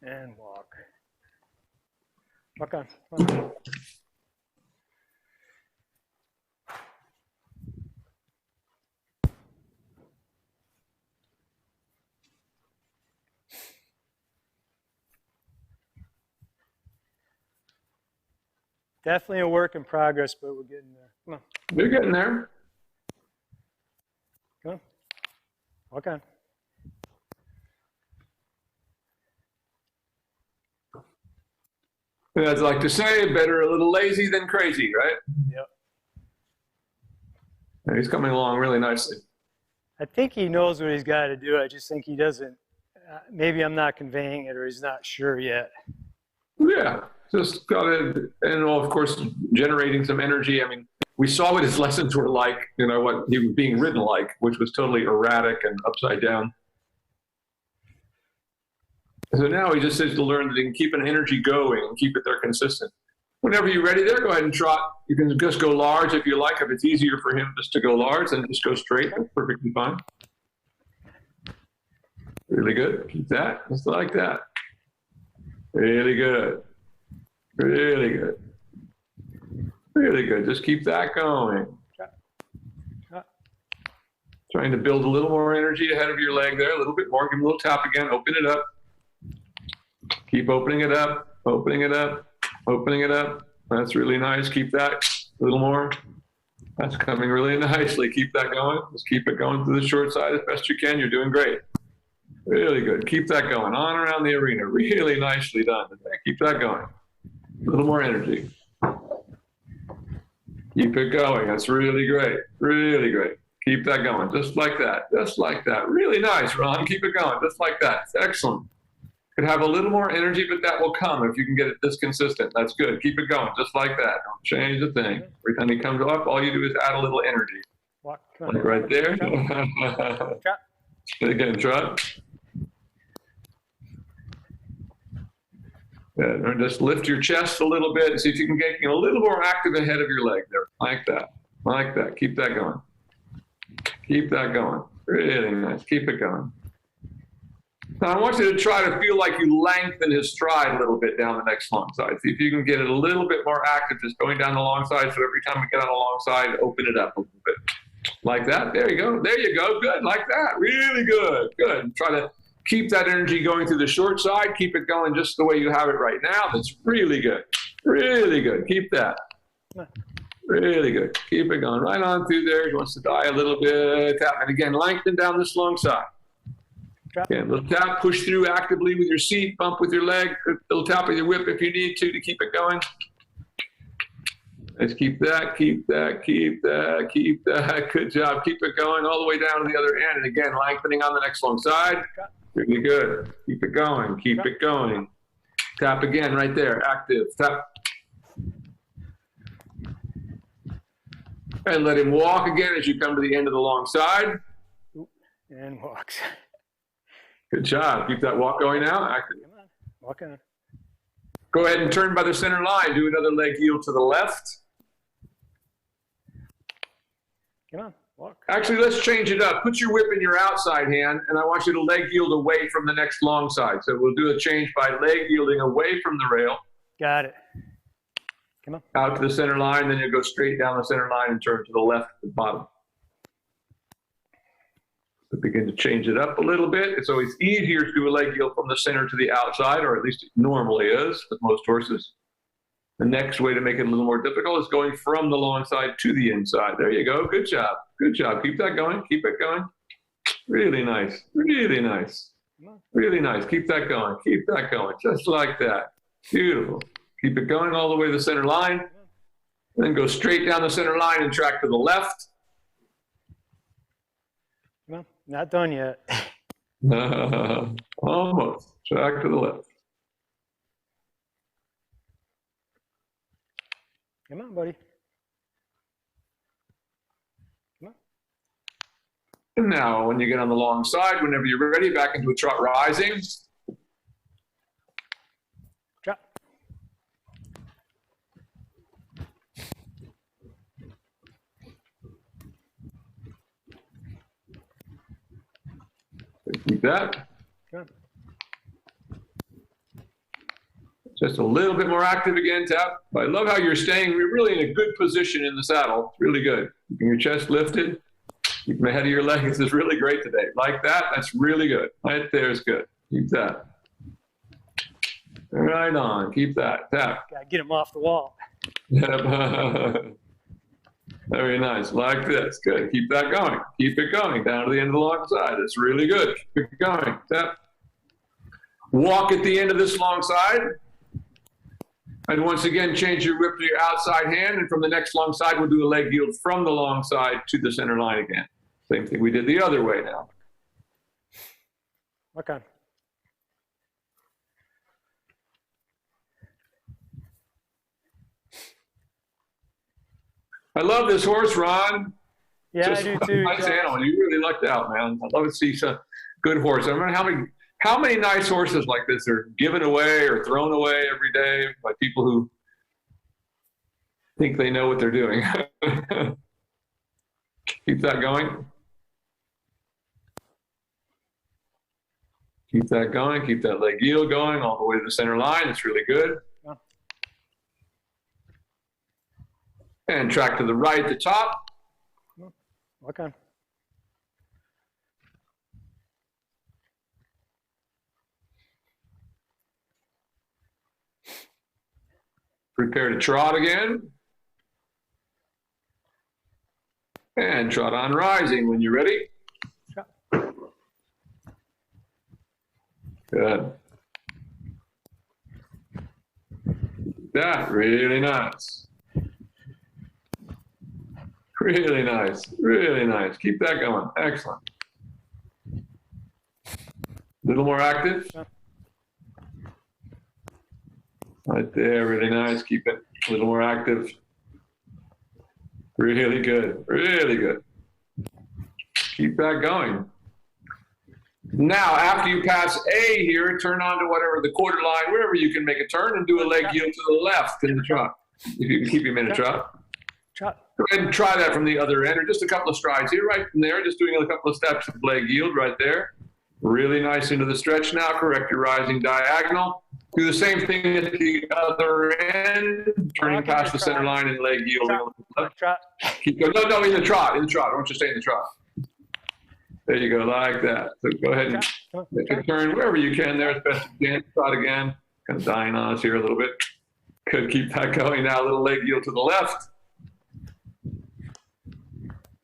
S3: And walk. Walk on. Walk on. Definitely a work in progress, but we're getting there. Come on.
S2: You're getting there.
S3: Come on. Walk on.
S2: As I like to say, better a little lazy than crazy, right?
S3: Yep.
S2: And he's coming along really nicely.
S3: I think he knows what he's got to do. I just think he doesn't. Maybe I'm not conveying it, or he's not sure yet.
S2: Yeah, just got to, and of course, generating some energy. I mean, we saw what his lessons were like, you know, what he was being ridden like, which was totally erratic and upside down. So now he just has to learn that he can keep an energy going and keep it there consistent. Whenever you're ready there, go ahead and trot. You can just go large if you like. If it's easier for him just to go large, then just go straight. That's perfectly fine. Really good. Keep that. Just like that. Really good. Really good. Really good. Just keep that going. Trying to build a little more energy ahead of your leg there. A little bit more. Give him a little tap again. Open it up. Keep opening it up. Opening it up. Opening it up. That's really nice. Keep that a little more. That's coming really nicely. Keep that going. Just keep it going to the short side as best you can. You're doing great. Really good. Keep that going on around the arena. Really nicely done. Keep that going. A little more energy. Keep it going. That's really great. Really great. Keep that going. Just like that. Just like that. Really nice, Ron. Keep it going. Just like that. Excellent. Could have a little more energy, but that will come if you can get it this consistent. That's good. Keep it going. Just like that. Don't change a thing. Every time he comes up, all you do is add a little energy.
S3: Walk.
S2: Like right there.
S3: Trot.
S2: Again, trot. Good. And just lift your chest a little bit and see if you can get a little more active ahead of your leg there. Like that. Like that. Keep that going. Keep that going. Really nice. Keep it going. Now I want you to try to feel like you lengthen his stride a little bit down the next long side. See if you can get it a little bit more active, just going down the long side. So every time we get on the long side, open it up a little bit. Like that. There you go. There you go. Good. Like that. Really good. Good. And try to keep that energy going through the short side. Keep it going just the way you have it right now. That's really good. Really good. Keep that. Really good. Keep it going right on through there. He wants to die a little bit. Tap. And again, lengthen down this long side. Again, little tap, push through actively with your seat, bump with your leg, little tap with your whip if you need to keep it going. Let's keep that, keep that, keep that, keep that. Good job. Keep it going all the way down to the other end. And again, lengthening on the next long side. Really good. Keep it going. Keep it going. Tap again right there. Active. Tap. And let him walk again as you come to the end of the long side.
S3: And walks.
S2: Good job. Keep that walk going now. Active.
S3: Come on. Walk on.
S2: Go ahead and turn by the center line. Do another leg yield to the left.
S3: Come on. Walk.
S2: Actually, let's change it up. Put your whip in your outside hand, and I want you to leg yield away from the next long side. So we'll do a change by leg yielding away from the rail.
S3: Got it. Come on.
S2: Out to the center line, then you'll go straight down the center line and turn to the left at the bottom. So begin to change it up a little bit. It's always easier to do a leg yield from the center to the outside, or at least it normally is with most horses. The next way to make it a little more difficult is going from the long side to the inside. There you go. Good job. Good job. Keep that going. Keep it going. Really nice. Really nice. Really nice. Keep that going. Keep that going. Just like that. Beautiful. Keep it going all the way to the center line. Then go straight down the center line and track to the left.
S3: Come on. Not done yet.
S2: Almost. Track to the left.
S3: Come on, buddy. Come on.
S2: And now, when you get on the long side, whenever you're ready, back into a trot rising.
S3: Trot.
S2: Keep that.
S3: Come on.
S2: Just a little bit more active again, tap. I love how you're staying. You're really in a good position in the saddle. It's really good. Keeping your chest lifted. Keeping the head of your legs is really great today. Like that, that's really good. Right there is good. Keep that. Right on. Keep that. Tap.
S3: Gotta get him off the wall.
S2: Very nice. Like this. Good. Keep that going. Keep it going. Down to the end of the long side. It's really good. Keep it going. Tap. Walk at the end of this long side. And once again, change your whip to your outside hand. And from the next long side, we'll do a leg yield from the long side to the center line again. Same thing we did the other way now.
S3: Okay.
S2: I love this horse, Ron.
S3: Yeah, I do too.
S2: Nice animal. You really lucked out, man. I'd love to see some good horse. I remember how many nice horses like this are given away or thrown away every day by people who think they know what they're doing. Keep that going. Keep that going. Keep that leg yield going all the way to the center line. It's really good.
S3: Yeah.
S2: And track to the right at the top.
S3: Okay.
S2: Prepare to trot again. And trot on rising when you're ready. Good. That, really nice. Really nice, really nice. Keep that going, excellent. A little more active. Right there, really nice. Keep it a little more active. Really good, really good. Keep that going. Now, after you pass A here, turn on to whatever the quarter line, wherever you can make a turn, and do a leg yield to the left in the trot. If you can keep him in a trot.
S3: Trot.
S2: Go ahead and try that from the other end, or just a couple of strides here, right from there, just doing a couple of steps of leg yield right there. Really nice into the stretch now. Correct your rising diagonal. Do the same thing at the other end, turning past the center line and leg yield.
S3: Trot.
S2: Keep going. No, in the trot, I want you to stay in the trot. There you go, like that. So go ahead and make a turn wherever you can there as best you can. Trot again. Kind of dying on us here a little bit. Could keep that going now. A little leg yield to the left.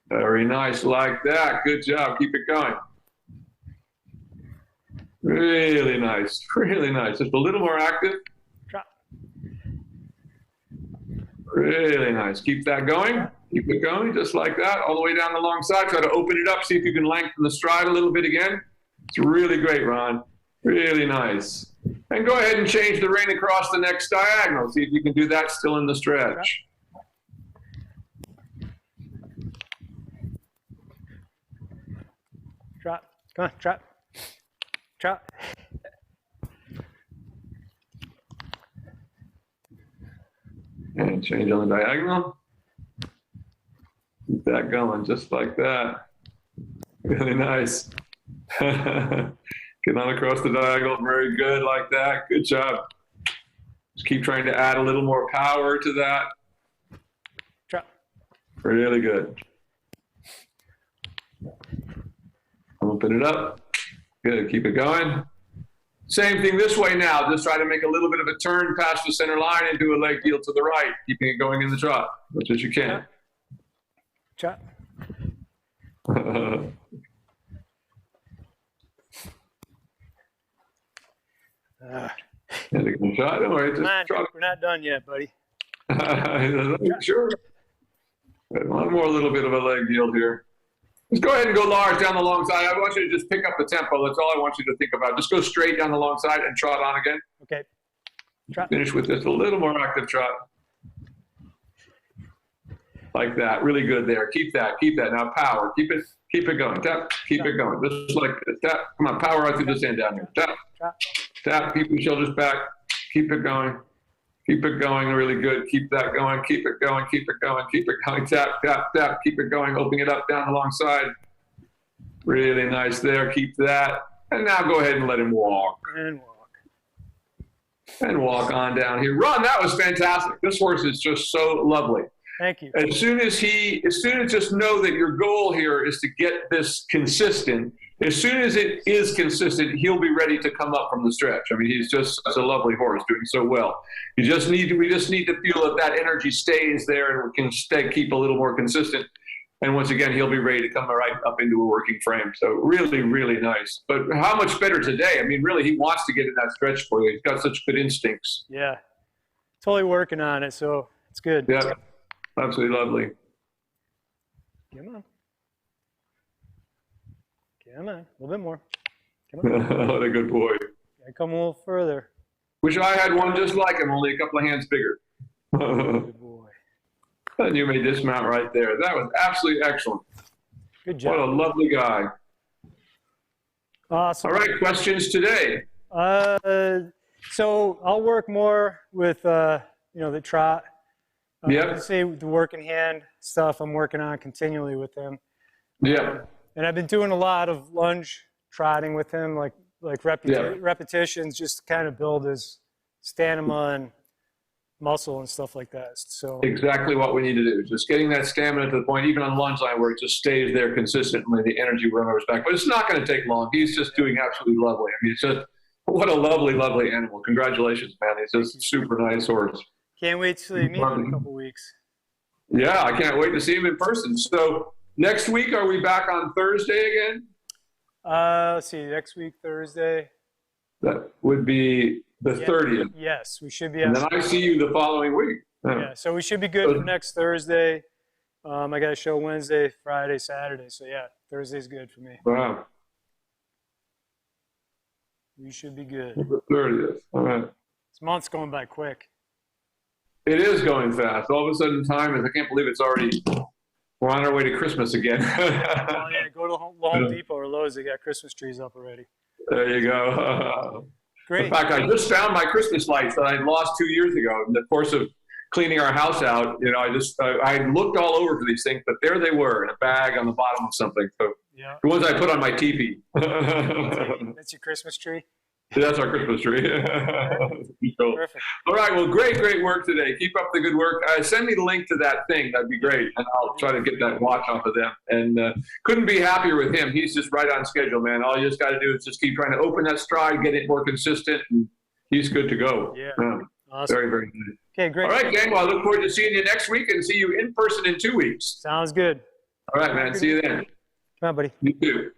S2: Very nice, like that. Good job. Keep it going. Really nice, really nice. Just a little more active.
S3: Trot.
S2: Really nice. Keep that going. Keep it going, just like that, all the way down the long side. Try to open it up, see if you can lengthen the stride a little bit again. It's really great, Ron. Really nice. And go ahead and change the rein across the next diagonal. See if you can do that still in the stretch.
S3: Trot. Come on, trot. Trot.
S2: And change on the diagonal. Keep that going, just like that. Really nice. Get on across the diagonal, very good, like that. Good job. Just keep trying to add a little more power to that.
S3: Trot.
S2: Really good. Open it up. Good, keep it going. Same thing this way now. Just try to make a little bit of a turn past the center line and do a leg yield to the right, keeping it going in the trot, much as you can.
S3: Trot.
S2: Shot. Don't worry, just trot.
S3: We're not done yet, buddy.
S2: Sure. One more little bit of a leg yield here. Just go ahead and go large down the long side. I want you to just pick up the tempo. That's all I want you to think about. Just go straight down the long side and trot on again.
S3: Okay. Trot.
S2: Finish with this a little more active trot. Like that. Really good there. Keep that. Keep that. Now power. Keep it going. Tap. Keep it going. Just like this. Tap. Come on. Power right through this end down here. Tap. Tap. Keep your shoulders back. Keep it going. Keep it going. Really good. Keep that going. Keep it going. Keep it going. Keep it going. Tap, tap, tap. Keep it going. Open it up down the long side. Really nice there. Keep that. And now go ahead and let him walk.
S3: And walk.
S2: And walk on down here. Ron, that was fantastic. This horse is just so lovely.
S3: Thank you.
S2: As soon as just know that your goal here is to get this consistent, as soon as it is consistent, he'll be ready to come up from the stretch. I mean, he's just such a lovely horse, doing so well. We just need to feel that energy stays there and we can keep a little more consistent. And once again, he'll be ready to come right up into a working frame. So really, really nice. But how much better today? I mean, really, he wants to get in that stretch for you. He's got such good instincts.
S3: Yeah, totally working on it, so it's good.
S2: Yeah, absolutely lovely.
S3: Come on. Come on, a little bit more. Come on.
S2: What a good boy.
S3: Gotta come a little further.
S2: Wish I had one just like him, only a couple of hands bigger.
S3: Good boy.
S2: And you may dismount right there. That was absolutely excellent.
S3: Good job.
S2: What a lovely guy.
S3: Awesome.
S2: All right, questions today?
S3: So I'll work more with, the trot.
S2: Yep.
S3: Say the work in hand stuff I'm working on continually with him.
S2: Yeah.
S3: And I've been doing a lot of lunge trotting with him, like repetitions, just to kind of build his stamina and muscle and stuff like that. So
S2: Exactly what we need to do. Just getting that stamina to the point, even on lunge line, where it just stays there consistently, the energy runs back. But it's not going to take long. He's just doing absolutely lovely. I mean, it's just, what a lovely, lovely animal. Congratulations, man. He's just a super nice horse.
S3: Can't wait to meet him in a couple weeks.
S2: Yeah, I can't wait to see him in person. So next week, are we back on Thursday again?
S3: Let's see, next week, Thursday.
S2: That would be the 30th.
S3: Yes, we should be.
S2: And then I see you the following week.
S3: Yeah, so we should be good for next Thursday. I got a show Wednesday, Friday, Saturday. So yeah, Thursday's good for me.
S2: Wow.
S3: We should be good.
S2: The 30th. All right.
S3: This month's going by quick.
S2: It is going fast. All of a sudden, time is, I can't believe it's already, we're on our way to Christmas again.
S3: Oh, yeah, go to Home Depot or Lowe's. They got Christmas trees up already.
S2: There you go.
S3: Great.
S2: In fact, I just found my Christmas lights that I lost 2 years ago in the course of cleaning our house out. You know, I looked all over for these things, but there they were in a bag on the bottom of something. So
S3: Yeah.
S2: the ones I put on my teepee.
S3: That's your Christmas tree?
S2: That's our Christmas tree. Cool.
S3: Perfect.
S2: All right. Well, great work today. Keep up the good work. Send me the link to that thing. That'd be great. And I'll try to get that watch off of them. And couldn't be happier with him. He's just right on schedule, man. All you just got to do is just keep trying to open that stride, get it more consistent, and he's good to go.
S3: Yeah.
S2: Awesome. Very good.
S3: Okay, great.
S2: All right, gang. Well, I look forward to seeing you next week and see you in person in 2 weeks.
S3: Sounds good.
S2: All right, man. See you then.
S3: Come on, buddy.
S2: You too.